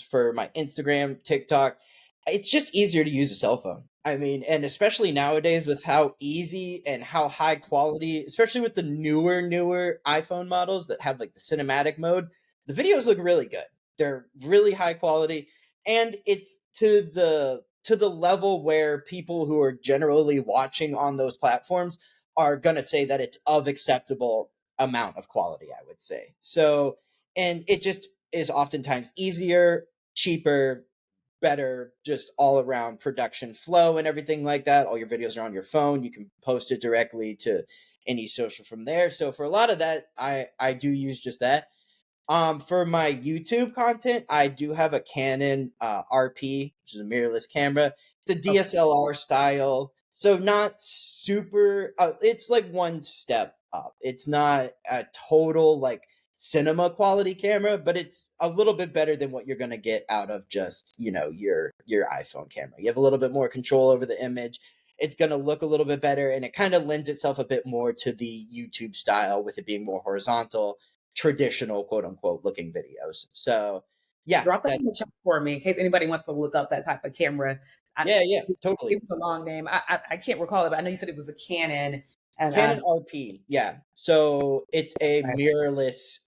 for my Instagram, TikTok, it's just easier to use a cell phone. I mean, and especially nowadays with how easy and how high quality, especially with the newer iPhone models that have like the cinematic mode, the videos look really good. They're really high quality, and it's to the level where people who are generally watching on those platforms are going to say that it's of acceptable amount of quality, I would say. So, and it just is oftentimes easier, cheaper, better, just all around production flow and everything like that. All your videos are on your phone. You can post it directly to any social from there. So for a lot of that, I do use just that. For my YouTube content, I do have a Canon RP, which is a mirrorless camera. It's a DSLR style, so not super. It's like one step up. It's not a total like cinema quality camera, but it's a little bit better than what you're gonna get out of just your iPhone camera. You have a little bit more control over the image. It's gonna look a little bit better, and it kind of lends itself a bit more to the YouTube style with it being more horizontal, traditional quote unquote looking videos. So yeah, drop that that in the chat for me in case anybody wants to look up that type of camera. I, yeah, it totally. was a long name. I can't recall it, but I know you said it was a Canon. And Canon RP, yeah. So it's a right. mirrorless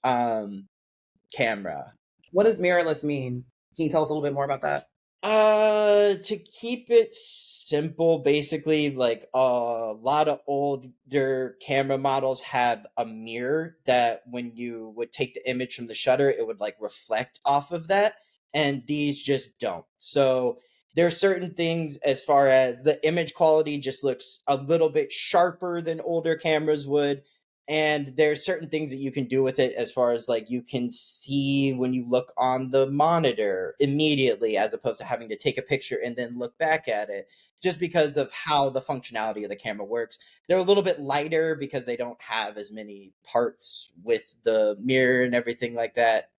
camera. What does mirrorless mean? Can you tell us a little bit more about that? To keep it simple, basically, like a lot of older camera models have a mirror that when you would take the image from the shutter, it would like reflect off of that, and these just don't. So there are certain things as far as the image quality just looks a little bit sharper than older cameras would, and there's certain things that you can do with it as far as like you can see when you look on the monitor immediately as opposed to having to take a picture and then look back at it, just because of how the functionality of the camera works. They're a little bit lighter because they don't have as many parts with the mirror and everything like that.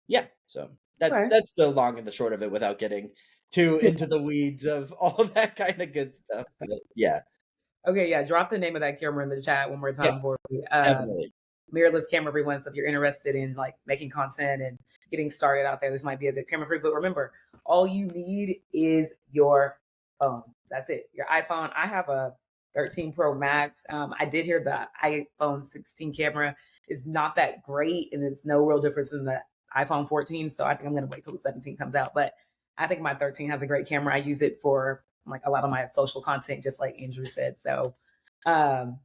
Yeah, so that's Okay. that's the long and the short of it without getting too into the weeds of all that kind of good stuff. But yeah, Okay, yeah. Drop the name of that camera in the chat one more yeah, time for me. definitely. Mirrorless camera, everyone. So if you're interested in like making content and getting started out there, this might be a good camera for you. But remember, all you need is your phone. That's it. Your iPhone. I have a 13 Pro Max. I did hear the iPhone 16 camera is not that great, and it's no real difference in the iPhone 14. So I think I'm going to wait till the 17 comes out. But I think my 13 has a great camera. I use it for like a lot of my social content, just like Andrew said. So, um,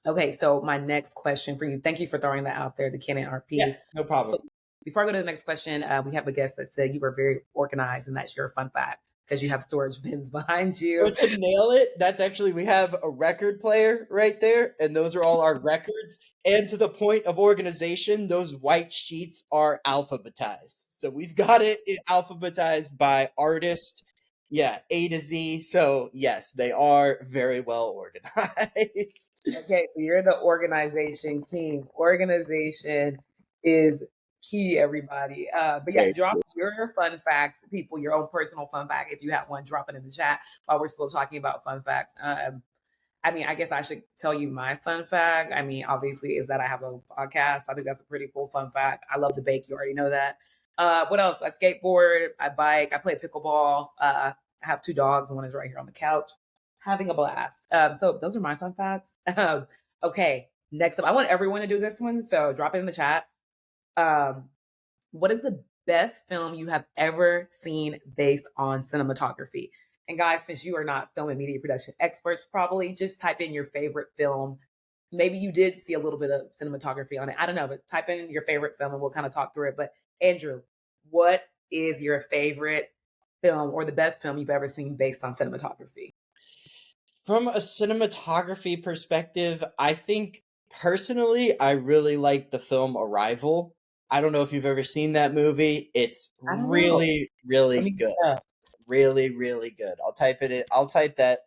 okay, so my next question for you. Thank you for throwing that out there, the Canon Yeah, RP. no So problem. before I go to the next question, we have a guest that said you were very organized, and that's your fun fact because you have storage bins behind So you. to nail it, that's actually, we have a record player right there, and those are all our records. And to the point of organization, those white sheets are alphabetized. So we've got it alphabetized by artist, yeah, A to Z. So yes, they are very well organized. Okay, so you're the organization king. Organization is key, everybody. But yeah, Very drop true. your fun facts, people, your own personal fun fact. If you have one, drop it in the chat while we're still talking about fun facts. I mean, I guess I should tell you my fun fact. I mean, obviously, is that I have a podcast. I think that's a pretty cool fun fact. I love to bake. You already know that. What else? I skateboard. I bike. I play pickleball. I have two dogs. One is right here on the couch, having a blast. So those are my fun facts. Okay, next up, I want everyone to do this one. So drop it in the chat. Um, what is the best film you have ever seen based on cinematography. And guys, since you are not film and media production experts, probably just type in your favorite film. Maybe you did see a little bit of cinematography on it. I don't know, but type in your favorite film and we'll kind of talk through it. But Andrew, what is your favorite film or the best film you've ever seen based on cinematography? From a cinematography perspective, I think personally, I really like the film Arrival. I don't know if you've ever seen that movie. It's I don't know. really, Let really me good. look Really, really good. I'll type it in. I'll type that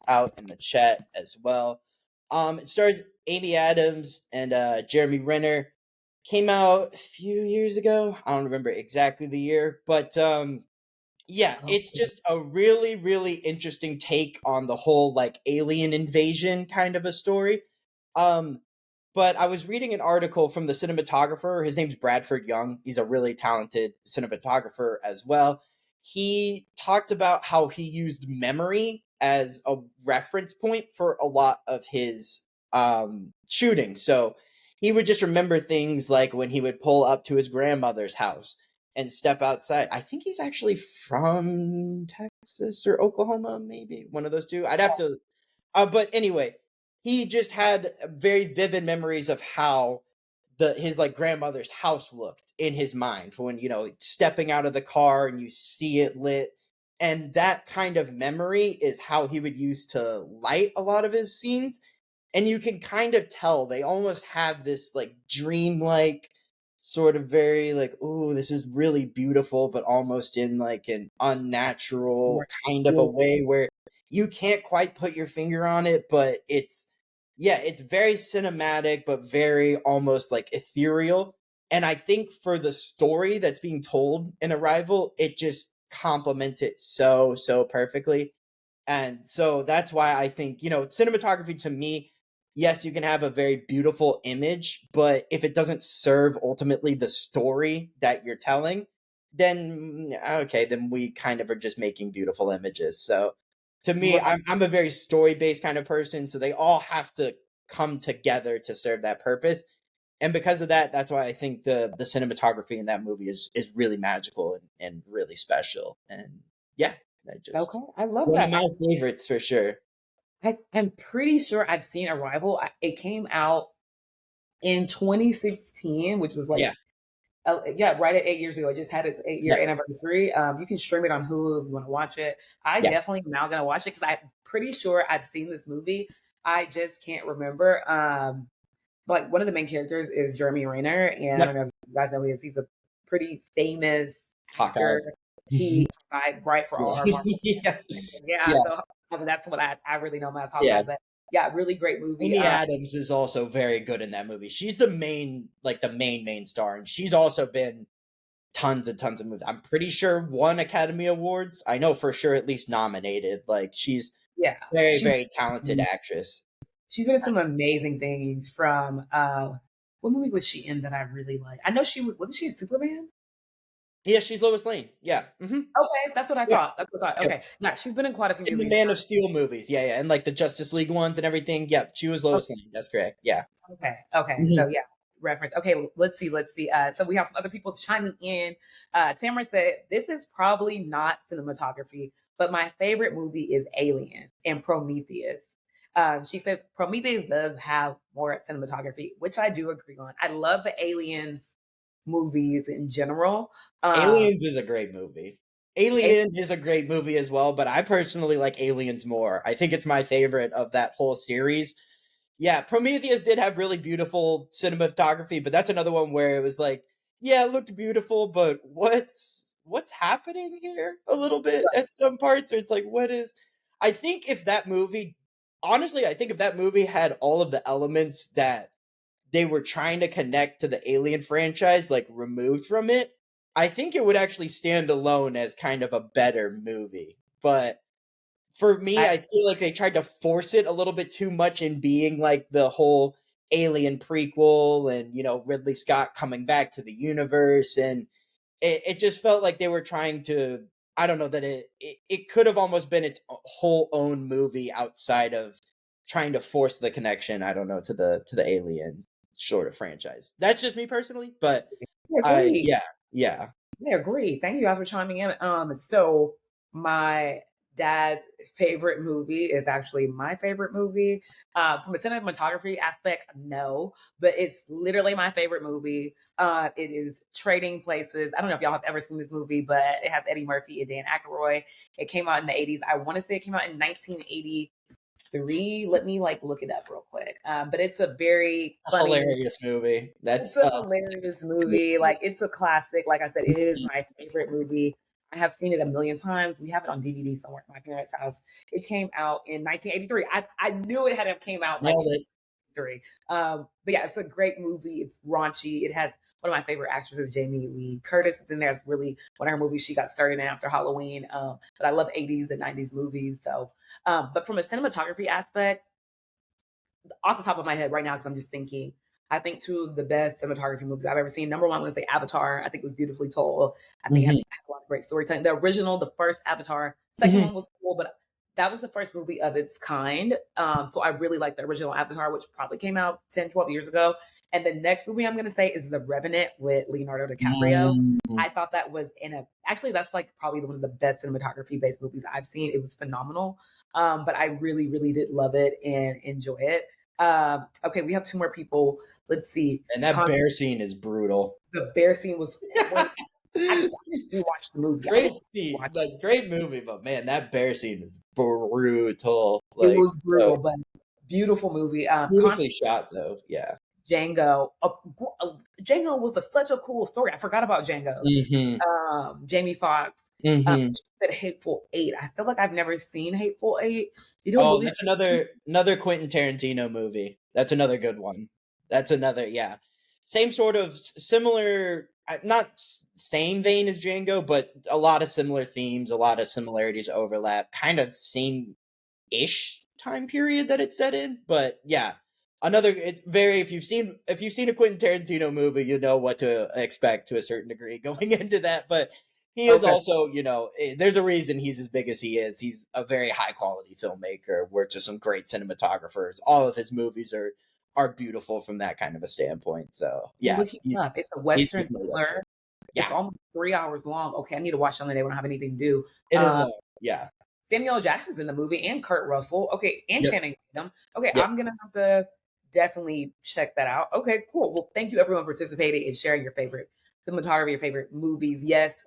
out in the chat as well. It stars Amy Adams and Jeremy Renner. Came out a few years ago. I don't remember exactly the year, but yeah, up. it's just a really, really interesting take on the whole like alien invasion kind of a story. Um, but I was reading an article from the cinematographer. His name's Bradford Young. He's a really talented cinematographer as well. He talked about how he used memory as a reference point for a lot of his shooting. So he would just remember things like when he would pull up to his grandmother's house and step outside. I think he's actually from Texas or Oklahoma, maybe one of those two. I'd have to. But anyway, he just had very vivid memories of how his like grandmother's house looked in his mind for when stepping out of the car and you see it lit, and that kind of memory is how he would use to light a lot of his scenes. And you can kind of tell they almost have this like dreamlike sort of very like, oh, this is really beautiful, but almost in like an unnatural kind of a way where you can't quite put your finger on it, but it's very cinematic, but very almost like ethereal. And I think for the story that's being told in Arrival, it just complements it so, so perfectly. And so that's why I think, cinematography to me, yes, you can have a very beautiful image, but if it doesn't serve ultimately the story that you're telling, then okay, then we kind of are just making beautiful images. So to me, Right. I'm a very story based kind of person, so they all have to come together to serve that purpose. And because of that, that's why I think the cinematography in that movie is really magical and really special. And yeah, that just Okay. I love one of that. my favorites for sure. I'm pretty sure I've seen Arrival. It came out in 2016, which was like, Yeah, yeah, right at 8 years ago. It just had its 8 year yeah, anniversary. You can stream it on Hulu if you want to watch it. I yeah. definitely am now going to watch it because I'm pretty sure I've seen this movie. I just can't remember. Like one of the main characters is Jeremy Renner, and I Yep. don't know if you guys know who he is. He's a pretty famous Hawkeye. actor. He died right for all Yeah. our Marvel. Yeah. Yeah, Yeah. so I mean that's what I really know him as Yeah. Hawkeye. But yeah, really great movie. Amy Adams is also very good in that movie. She's the main, like the main star, and she's also been tons and tons of movies. I'm pretty sure won Academy Awards. I know for sure at least nominated. Like she's Yeah, very, she's very talented actress. she's been in some amazing things. From what movie was she in that I really like? I know wasn't she in Superman? Yeah, she's Lois Lane. Yeah. Okay, that's what I Yeah. thought. That's what I thought. Yeah. Okay, yeah, she's been in quite a few In the movies. Man of Steel movies. Yeah, yeah. And like the Justice League ones and everything. Yep. She was Lois Lane. That's correct. Yeah. Okay. Okay. So Mhm. yeah, reference. Okay. Let's see. Let's see. So we have some other people chiming in. Tamara said this is probably not cinematography, but my favorite movie is Aliens and Prometheus. She says Prometheus does have more cinematography, which I do agree on. I love the Aliens movies in general. Um, Aliens is a great movie. Alien is a great movie as well, but I personally like Aliens more. I think it's my favorite of that whole series. Yeah, Prometheus did have really beautiful cinematography, but that's another one where it was like, yeah, it looked beautiful, but what's happening here a little bit at some parts where it's like, what is I think if that movie honestly, I think if that movie had all of the elements that they were trying to connect to the Alien franchise, like removed from it, I think it would actually stand alone as kind of a better movie. But for me, I, I feel like they tried to force it a little bit too much in being like the whole Alien prequel and, Ridley Scott coming back to the universe. And it just felt like they were trying to, I don't know, that it could have almost been its whole own movie outside of trying to force the connection, I don't know, to the Alien sort of franchise. That's just me personally, but I agree. yeah, yeah. I agree. Thank you guys for chiming in. So my dad's favorite movie is actually my favorite movie. From a cinematography aspect, no, but it's literally my favorite movie. It is Trading Places. I don't know if y'all have ever seen this movie, but it has Eddie Murphy and Dan Aykroyd. It came out in the 80s. I want to say it came out in 1983. Let me like look it up real quick. But it's a very It's a funny movie. hilarious movie. That's It's a hilarious movie. Like it's a classic. Like I said, it is my favorite movie. I have seen it a million times. We have it on DVD somewhere at my parents' house. It came out in 1983. I knew it had to have came out like nailed in it. 83. But yeah, it's a great movie. It's raunchy. It has one of my favorite actresses, Jamie Lee Curtis, is in there. It's really one of her movies she got started in after Halloween. But I love 80s and 90s movies. So, but from a cinematography aspect, off the top of my head right now, because I'm just thinking, I think two of the best cinematography movies I've ever seen. Number one was the Avatar. I think it was beautifully told. I think it Mhm. had a lot of great storytelling. The original, the first Avatar. Second Mhm. one was cool, but that was the first movie of its kind. So I really like the original Avatar, which probably came out 10, 12 years ago. And the next movie I'm going to say is The Revenant with Leonardo DiCaprio. Mm. I thought that was actually, that's like probably one of the best cinematography based movies I've seen. It was phenomenal. But I really, really did love it and enjoy it. Okay, we have two more people. Let's see. And that bear scene is brutal. The bear scene was wait. Actually, I rewatched the movie. I Great didn't scene, watch like great movie, but man, that bear scene is brutal. it. It Like was so brutal, but beautiful movie. beautifully shot, though. Yeah. Django. Django was such a cool story. I forgot about Django. Hmm. Jamie Foxx. Hmm. She said Hateful Eight. I feel like I've never seen Hateful Eight. You know, Oh, movies. that's another Quentin Tarantino movie. That's another good one. That's another, yeah. Same sort of similar, not same vein as Django, but a lot of similar themes, a lot of similarities overlap. Kind of same ish time period that it's set in. But yeah, another, it's very, if you've seen a Quentin Tarantino movie, you know what to expect to a certain degree going into that. But he is Okay. also, there's a reason he's as big as he is. He's a very high quality filmmaker, works with some great cinematographers. All of his movies are beautiful from that kind of a standpoint. So I'm yeah, looking up. It's a Western definitely up there. thriller. It's Yeah, almost 3 hours long. Okay, I need to watch something today when I don't have anything to do. it is Um, long. Yeah. Samuel L. Jackson's in the movie and Kurt Russell. Okay, and Yep. Channing Tatum. Okay, Yep. I'm gonna have to definitely check that out. Okay, cool. Well, thank you everyone for participating and sharing your favorite cinematography, your favorite movies. Yes,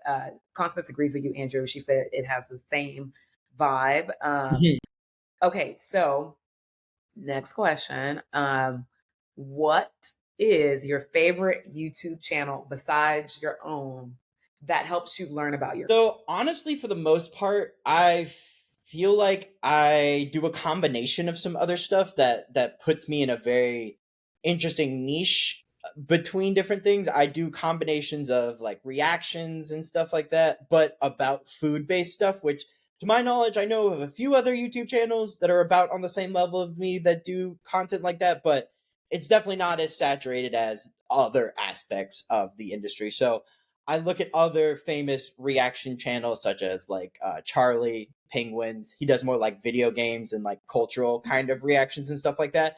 Constance agrees with you, Andrew. She said it has the same vibe. Mhm. Okay, so next question. What is your favorite YouTube channel besides your own that helps you learn about your So honestly, for the most part, I feel like I do a combination of some other stuff that puts me in a very interesting niche between different things. I do combinations of like reactions and stuff like that, but about food based stuff, which to my knowledge, I know of a few other YouTube channels that are about on the same level of me that do content like that, but it's definitely not as saturated as other aspects of the industry. So I look at other famous reaction channels such as like Charlie Penguins. He does more like video games and like cultural kind of reactions and stuff like that.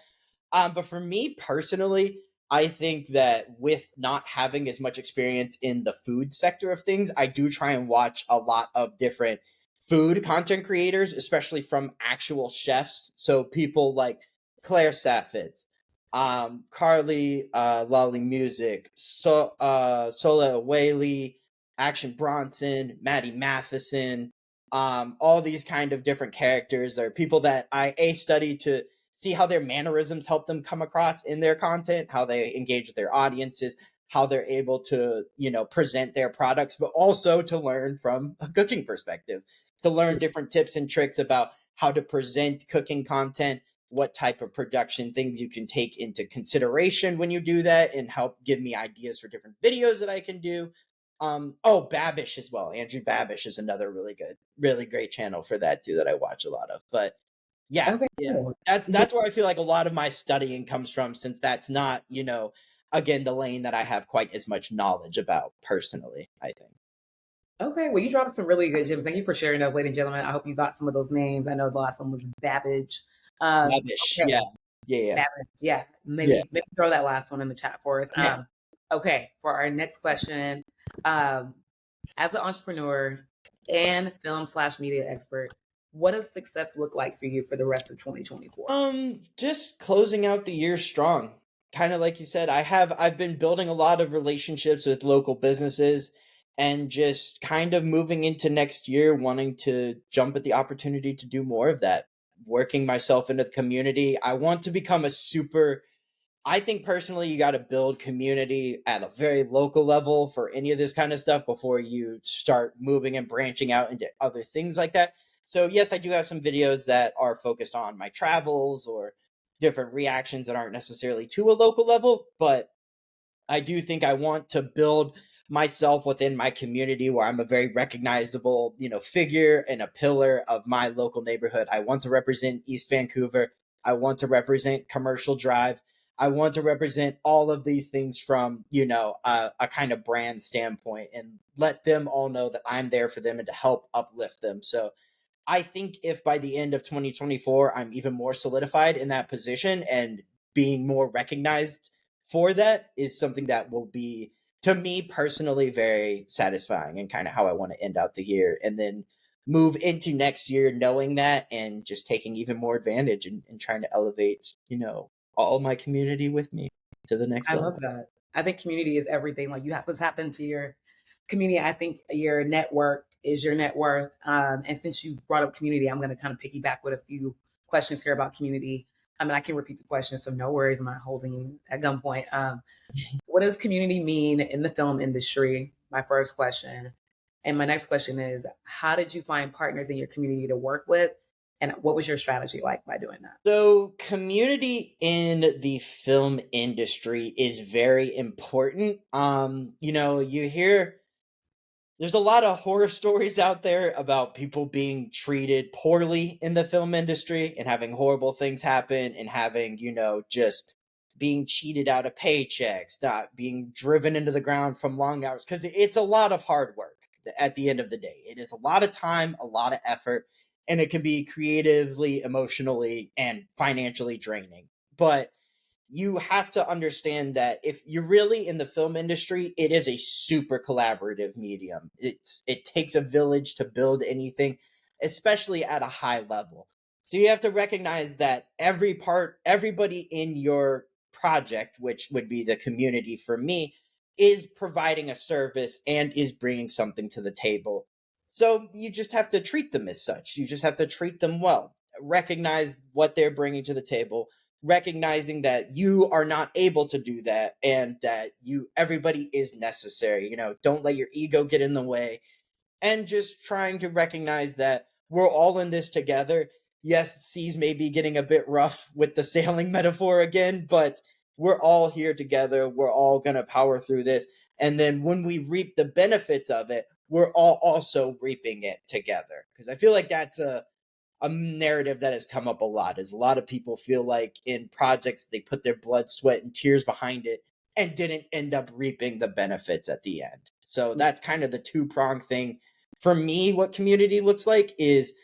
But for me personally, I think that with not having as much experience in the food sector of things, I do try and watch a lot of different food content creators, especially from actual chefs. So people like Claire Saffitz, Carly Lolly Music, Sola Whaley, Action Bronson, Maddie Matheson, all these kind of different characters are people that I study to see how their mannerisms help them come across in their content, how they engage with their audiences, how they're able to, present their products, but also to learn from a cooking perspective, to learn different tips and tricks about how to present cooking content, what type of production things you can take into consideration when you do that, and help give me ideas for different videos that I can do. Oh, Babish as well. Andrew Babish is another really good, really great channel for that too that I watch a lot of. But yeah, okay, yeah. cool. That's where I feel like a lot of my studying comes from, since that's not, again, the lane that I have quite as much knowledge about personally, I think. Okay, well, you dropped some really good gems. Thank you for sharing those, ladies and gentlemen. I hope you got some of those names. I know the last one was Babbage. Babish, Okay, yeah. Yeah, yeah. Babbage. Yeah, Yeah. maybe throw that last one in the chat for us. Yeah. Okay, for our next question, um, As an entrepreneur and film/media expert, what does success look like for you for the rest of 2024? Just closing out the year strong. Kind of like you said, I've been building a lot of relationships with local businesses and just kind of moving into next year wanting to jump at the opportunity to do more of that. Working myself into the community. I want to become a super I think personally, you got to build community at a very local level for any of this kind of stuff before you start moving and branching out into other things like that. So, yes, I do have some videos that are focused on my travels or different reactions that aren't necessarily to a local level, but I do think I want to build myself within my community where I'm a very recognizable, figure and a pillar of my local neighborhood. I want to represent East Vancouver. I want to represent Commercial Drive. I want to represent all of these things from, a kind of brand standpoint and let them all know that I'm there for them and to help uplift them. So I think if by the end of 2024, I'm even more solidified in that position and being more recognized for that is something that will be, to me personally, very satisfying and kind of how I want to end out the year. And then move into next year knowing that and just taking even more advantage and trying to elevate, all my community with me to the next I level. love that. I think community is everything. Like you have to tap into your community. I think your network is your net worth. And since you brought up community, I'm going to kind of piggyback with a few questions here about community. I mean, I can repeat the question, so no worries. I'm not holding you at gunpoint. What does community mean in the film industry? My first question. And my next question is, how did you find partners in your community to work with? And what was your strategy like by doing that? So, community in the film industry is very important. You hear there's a lot of horror stories out there about people being treated poorly in the film industry and having horrible things happen and having, just being cheated out of paychecks, not being driven into the ground from long hours because it's a lot of hard work at the end of the day. It is a lot of time, a lot of effort, and it can be creatively, emotionally, and financially draining. But you have to understand that if you're really in the film industry, it is a super collaborative medium. It takes a village to build anything, especially at a high level. So you have to recognize that everybody in your project, which would be the community for me, is providing a service and is bringing something to the table. So you just have to treat them as such. You just have to treat them well. Recognize what they're bringing to the table, recognizing that you are not able to do that and that everybody is necessary. Don't let your ego get in the way, and just trying to recognize that we're all in this together. Yes, seas may be getting a bit rough with the sailing metaphor again, but we're all here together. We're all going to power through this. And then when we reap the benefits of it, we're all also reaping it together. Because I feel like that's a narrative that has come up a lot is a lot of people feel like in projects they put their blood, sweat, and tears behind it and didn't end up reaping the benefits at the end. So that's kind of the two-pronged thing. For me, what community looks like is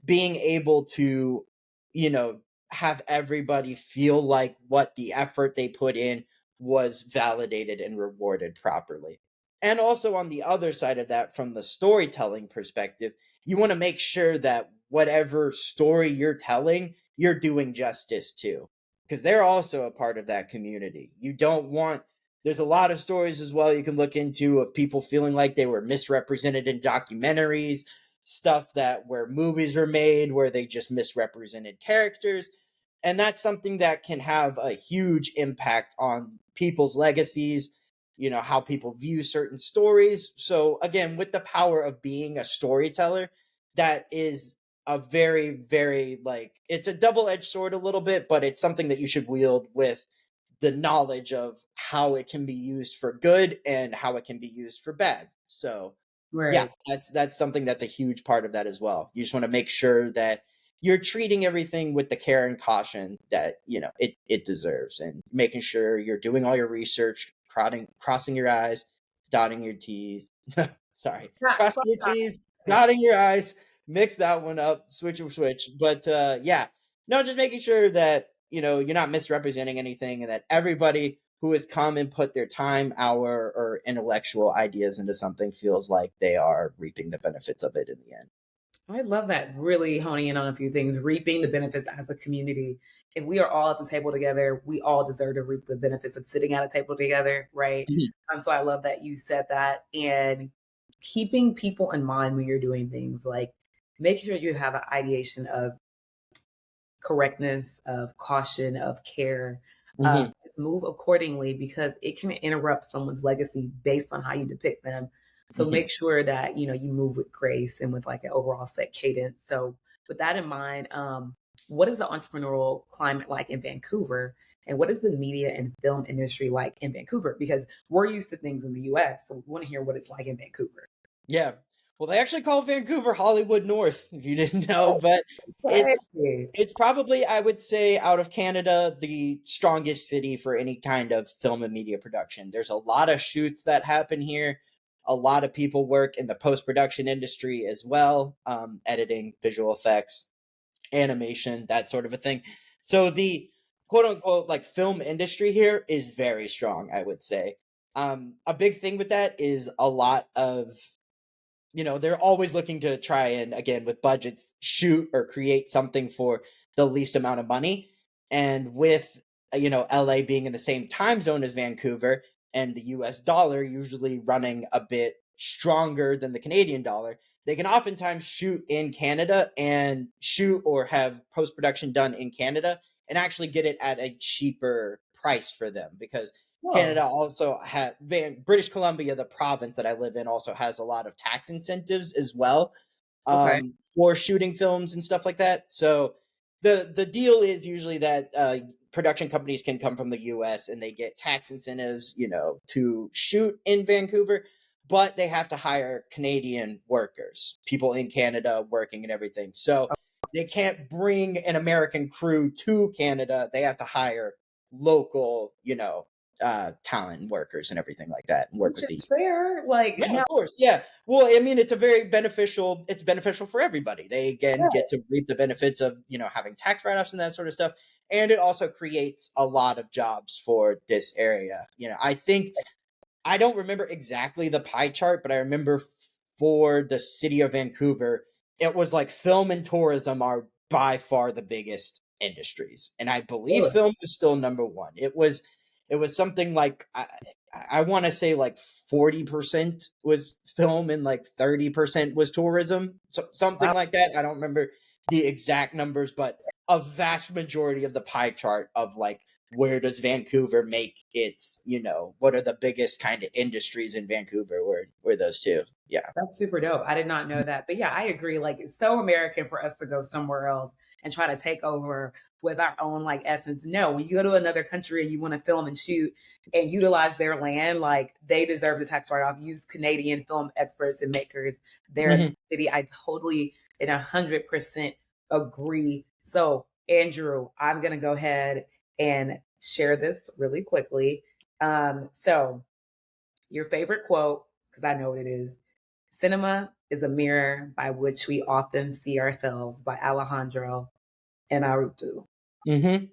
being able to, you know, have everybody feel like what the effort they put in was validated and rewarded properly. And also on the other side of that, from the storytelling perspective, you want to make sure that whatever story you're telling, you're doing justice to, because they're also a part of that community. You don't want, there's a lot of stories as well you can look into of people feeling like they were misrepresented in documentaries, stuff that where movies were made where they just misrepresented characters. And that's something that can have a huge impact on people's legacies, how people view certain stories. So again, with the power of being a storyteller, that is a very, very, like, it's a double-edged sword a little bit, but it's something that you should wield with the knowledge of how it can be used for good and how it can be used for bad. So yeah, Right. that's something that's a huge part of that as well. You just want to make sure that you're treating everything with the care and caution that it deserves, and making sure you're doing all your research, crossing your I's, dotting your T's. Sorry, crossing your T's, dotting your I's. Mix that one up, switch. But yeah, no, just making sure that you're not misrepresenting anything, and that everybody who has come and put their time, hour, or intellectual ideas into something feels like they are reaping the benefits of it in the end. I love that. Really honing in on a few things, reaping the benefits as a community. If we are all at the table together, we all deserve to reap the benefits of sitting at a table together, right? Mhm. So I love that you said that, and keeping people in mind when you're doing things, like make sure you have an ideation of correctness, of caution, of care. Mhm. Just move accordingly because it can interrupt someone's legacy based on how you depict them. So Mhm. make sure that you move with grace and with like an overall set cadence. So with that in mind, what is the entrepreneurial climate like in Vancouver? And what is the media and film industry like in Vancouver? Because we're used to things in the US. So we want to hear what it's like in Vancouver. Yeah. Well, they actually call Vancouver Hollywood North, if you didn't know, but it's Okay. it's probably, I would say, out of Canada, the strongest city for any kind of film and media production. There's a lot of shoots that happen here. A lot of people work in the post-production industry as well, editing, visual effects, animation, that sort of a thing. So the quote unquote like film industry here is very strong, I would say. A big thing with that is a lot of, they're always looking to try and, again, with budgets, shoot or create something for the least amount of money. And with, LA being in the same time zone as Vancouver and the US dollar usually running a bit stronger than the Canadian dollar, they can oftentimes shoot in Canada and shoot or have post production done in Canada and actually get it at a cheaper price for them because Whoa. Canada also had British Columbia, the province that I live in, also has a lot of tax incentives as well, Okay. for shooting films and stuff like that. So the deal is usually that production companies can come from the U.S. and they get tax incentives, to shoot in Vancouver, but they have to hire Canadian workers, people in Canada working and everything. So they can't bring an American crew to Canada. They have to hire local, talent workers and everything like that and work Which with the. is fair. Like Yeah, now, of course. Yeah. Well, I mean, it's beneficial for everybody. They again get to reap the benefits of, having tax write-offs and that sort of stuff. And it also creates a lot of jobs for this area. I think I don't remember exactly the pie chart, but I remember for the city of Vancouver, it was like film and tourism are by far the biggest industries, and I believe really? film is still number one. It was something like I want to say like 40% was film and like 30% was tourism, so something Wow. like that. I don't remember the exact numbers, but a vast majority of the pie chart of like where does Vancouver make its, what are the biggest kind of industries in Vancouver were those two. Yeah. That's super dope. I did not know that. But yeah, I agree. Like it's so American for us to go somewhere else and try to take over with our own like essence. No, when you go to another country and you want to film and shoot and utilize their land, like they deserve the tax write-off. Use Canadian film experts and makers there in the Mhm. city. I totally and 100% agree. So Andrew, I'm gonna go ahead and share this really quickly. So your favorite quote, because I know what it is. Cinema is a mirror by which we often see ourselves by Alejandro Inarritu. Mhm.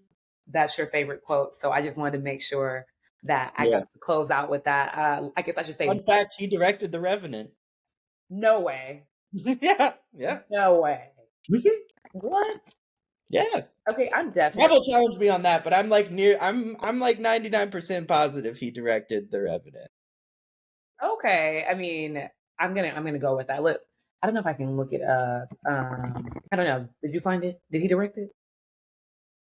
That's your favorite quote. So I just wanted to make sure that I Yeah. got to close out with that. I guess I should say, Fun fact, he directed The Revenant. no way. Yeah. Yeah. No way. Mhm. What? Yeah. Okay, I'm definitely Rebel challenged me on that, but I'm like 99% positive he directed The Revenant. okay. I mean, I'm gonna go with that. Look, I don't know if I can look it up. I don't know. Did you find it? Did he direct it?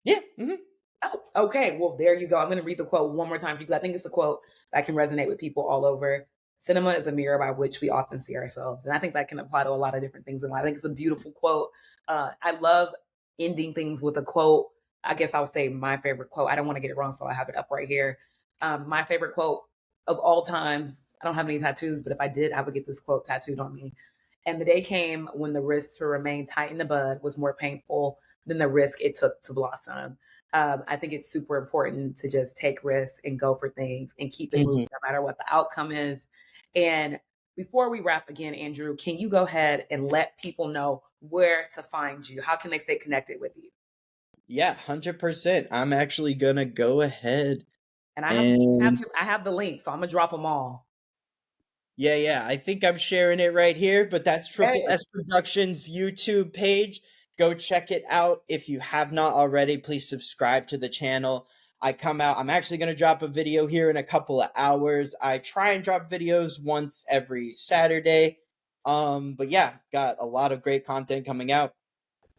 Yeah. Mhm. Oh, okay. Well, there you go. I'm going to read the quote one more time for you because I think it's a quote that can resonate with people all over. Cinema is a mirror by which we often see ourselves. And I think that can apply to a lot of different things in life. I think it's a beautiful quote. I love ending things with a quote. I guess I'll say my favorite quote. I don't want to get it wrong, so I have it up right here. My favorite quote of all times. I don't have any tattoos, but if I did, I would get this quote tattooed on me. And the day came when the risk to remain tight in the bud was more painful than the risk it took to blossom. I think it's super important to just take risks and go for things and keep it moving Mhm. no matter what the outcome is. And before we wrap again, Andrew, can you go ahead and let people know where to find you? How can they stay connected with you? Yeah, 100%. I'm actually gonna go ahead And I And have the link, so I'm gonna drop them all. yeah, I think I'm sharing it right here, but that's Triple Hey. S Productions YouTube page. Go check it out. If you have not already, please subscribe to the channel. I'm actually going to drop a video here in a couple of hours. I try and drop videos once every Saturday. But yeah, got a lot of great content coming out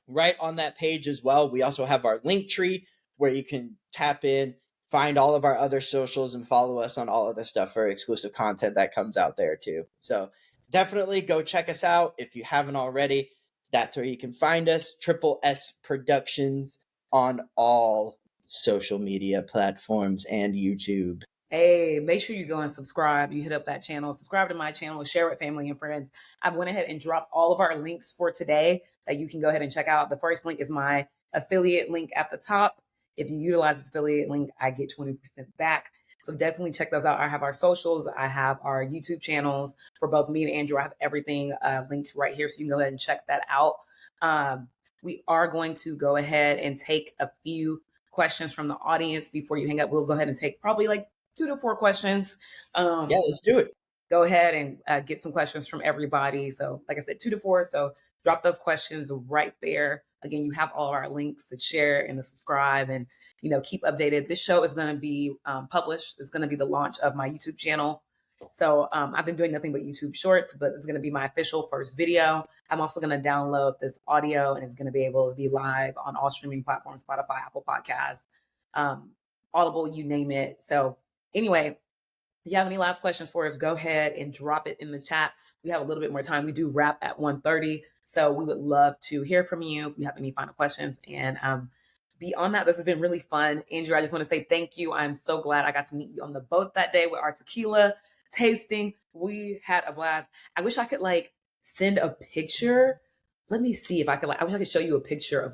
right on that page as well. We also have our link tree where you can tap in, find all of our other socials, and follow us on all of the stuff for exclusive content that comes out there too. So definitely go check us out if you haven't already. That's where you can find us, Triple S Productions, on all social media platforms and YouTube. Hey, make sure you go and subscribe. You hit up that channel, subscribe to my channel, share with family and friends. I went ahead and dropped all of our links for today that you can go ahead and check out. The first link is my affiliate link at the top. If you utilize this affiliate link, I get 20% back. So definitely check those out. I have our socials. I have our YouTube channels for both me and Andrew. I have everything linked right here. So you can go ahead and check that out. We are going to go ahead and take a few questions from the audience before you hang up. We'll go ahead and take probably like 2 to 4 questions. Yeah, let's do it. Go ahead and get some questions from everybody. So, like I said, 2 to 4. So, drop those questions right there. Again, you have all of our links to share and to subscribe, and keep updated. This show is going to be published. It's going to be the launch of my YouTube channel. So, I've been doing nothing but YouTube Shorts, but it's going to be my official first video. I'm also going to download this audio, and it's going to be able to be live on all streaming platforms: Spotify, Apple Podcasts, Audible, you name it. So anyway, if you have any last questions for us, go ahead and drop it in the chat. We have a little bit more time. We do wrap at 1:30. So we would love to hear from you if you have any final questions. And beyond that, this has been really fun. Andrew, I just want to say thank you. I'm so glad I got to meet you on the boat that day with our tequila tasting. We had a blast. I wish I could send a picture. Let me see if I could I wish I could show you a picture of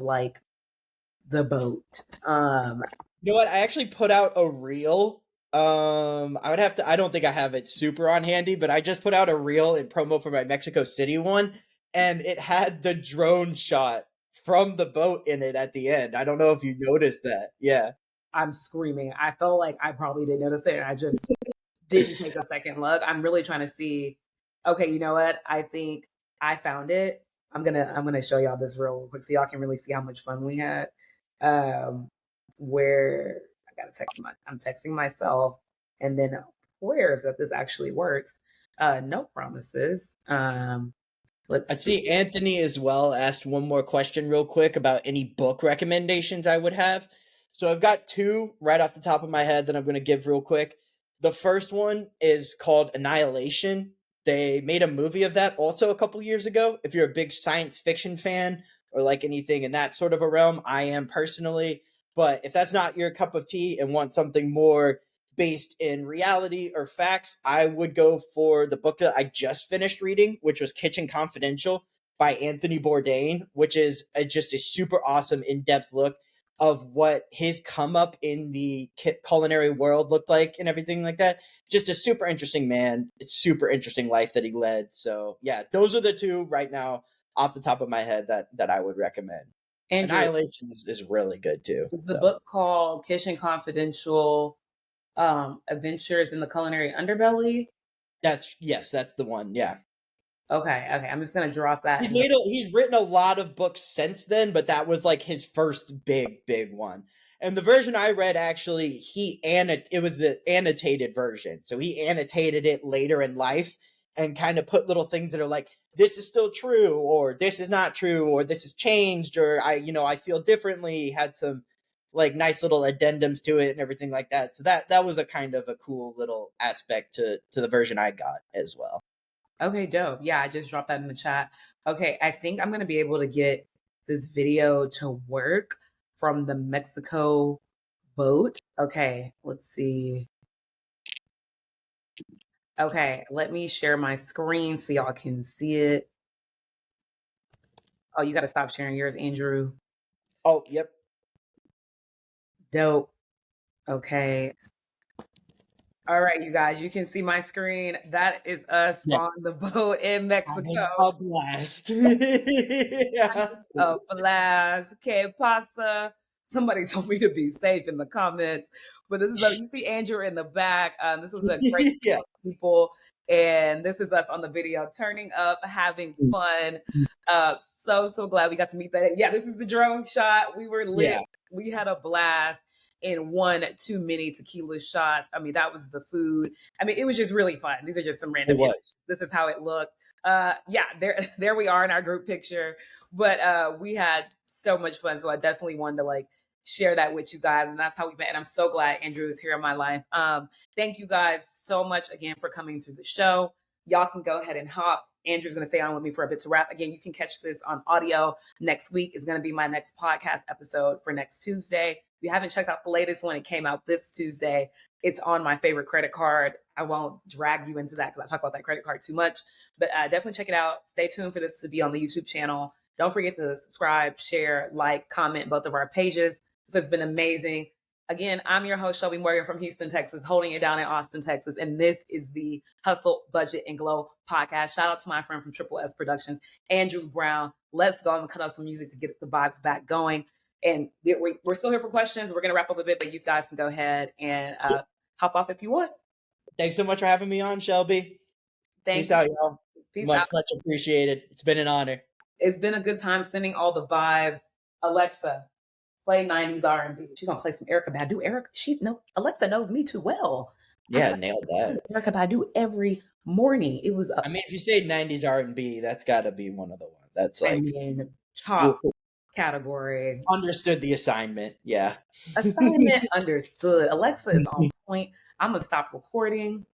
the boat. You know what? I actually put out a reel. I would have to. I don't think I have it super on handy, but I just put out a reel in promo for my Mexico City one, and it had the drone shot from the boat in it at the end. I don't know if you noticed that. Yeah. I'm screaming. I felt like I probably didn't notice it. And I just didn't take a second look. I'm really trying to see. Okay, you know what? I think I found it. I'm gonna show y'all this real quick so y'all can really see how much fun we had. Where I gotta I'm texting myself, and then prayers that this actually works. No promises. Let's I see Anthony as well asked one more question real quick about any book recommendations I would have. So I've got two right off the top of my head that I'm going to give real quick. The first one is called Annihilation. They made a movie of that also a couple years ago. If you're a big science fiction fan or like anything in that sort of a realm, I am personally. But if that's not your cup of tea and want something more based in reality or facts, I would go for the book that I just finished reading, which was Kitchen Confidential by Anthony Bourdain, which is just a super awesome in-depth look of what his come up in the culinary world looked like and everything like that. Just a super interesting man. It's super interesting life that he led. So yeah, those are the two right now off the top of my head that I would recommend. Andrew, Annihilation is really good too. is the book called Kitchen Confidential Adventures in the Culinary Underbelly? That's the one. Yeah. Okay. I'm just gonna drop that. He's written a lot of books since then, but that was like his first big one. And the version I read, actually, it was the annotated version. So he annotated it later in life and kind of put little things that are like, this is still true, or this is not true, or this has changed, or I feel differently. Had some like nice little addendums to it and everything like that. So that was a kind of a cool little aspect to the version I got as well. Okay, dope. Yeah, I just dropped that in the chat. Okay, I think I'm gonna be able to get this video to work from the Mexico boat. Okay, let's see. Okay, let me share my screen so y'all can see it. Oh, you gotta stop sharing yours, Andrew. Oh, yep. Dope. Okay. All right, you guys, you can see my screen. That is us Yeah. on the boat in Mexico. A blast. Yeah. A blast. Que pasa? Somebody told me to be safe in the comments. But this is you see Andrew in the back. This was a great Yeah. people. And this is us on the video, turning up, having fun. So glad we got to meet that. Yeah, this is the drone shot. We were lit. Yeah. We had a blast in one too many tequila shots. I mean, that was the food. I mean, it was just really fun. These are just some random. It was. This is how it looked. Yeah, there we are in our group picture. But we had so much fun. So I definitely wanted to like share that with you guys. And that's how we met. And I'm so glad Andrew is here in my life. Thank you guys so much again for coming to the show. Y'all can go ahead and hop. Andrew's going to stay on with me for a bit to wrap. Again, you can catch this on audio. Next week is going to be my next podcast episode for next Tuesday. If you haven't checked out the latest one, it came out this Tuesday. It's on my favorite credit card. I won't drag you into that because I talk about that credit card too much. But definitely check it out. Stay tuned for this to be on the YouTube channel. Don't forget to subscribe, share, like, comment both of our pages. This has been amazing. Again, I'm your host, Shelbie Morgan from Houston, Texas, holding it down in Austin, Texas. And this is the Hustle, Budget, and Glow podcast. Shout out to my friend from Triple S Productions, Andrew Brown. Let's go and cut out some music to get the vibes back going. And we're still here for questions. We're going to wrap up a bit, but you guys can go ahead and hop off if you want. Thanks so much for having me on, Shelbie. Thanks. Peace out, y'all. Peace much, out. Much appreciated. It's been an honor. It's been a good time sending all the vibes. Alexa, play 90s R&B. She's going to play some Erykah Badu. Alexa knows me too well. Yeah, nailed that. Erykah Badu every morning. It was. I mean, if you say 90s R&B, that's got to be one of the ones. That's like. I mean, top category. Understood the assignment. Yeah. Assignment understood. Alexa is on point. I'm going to stop recording.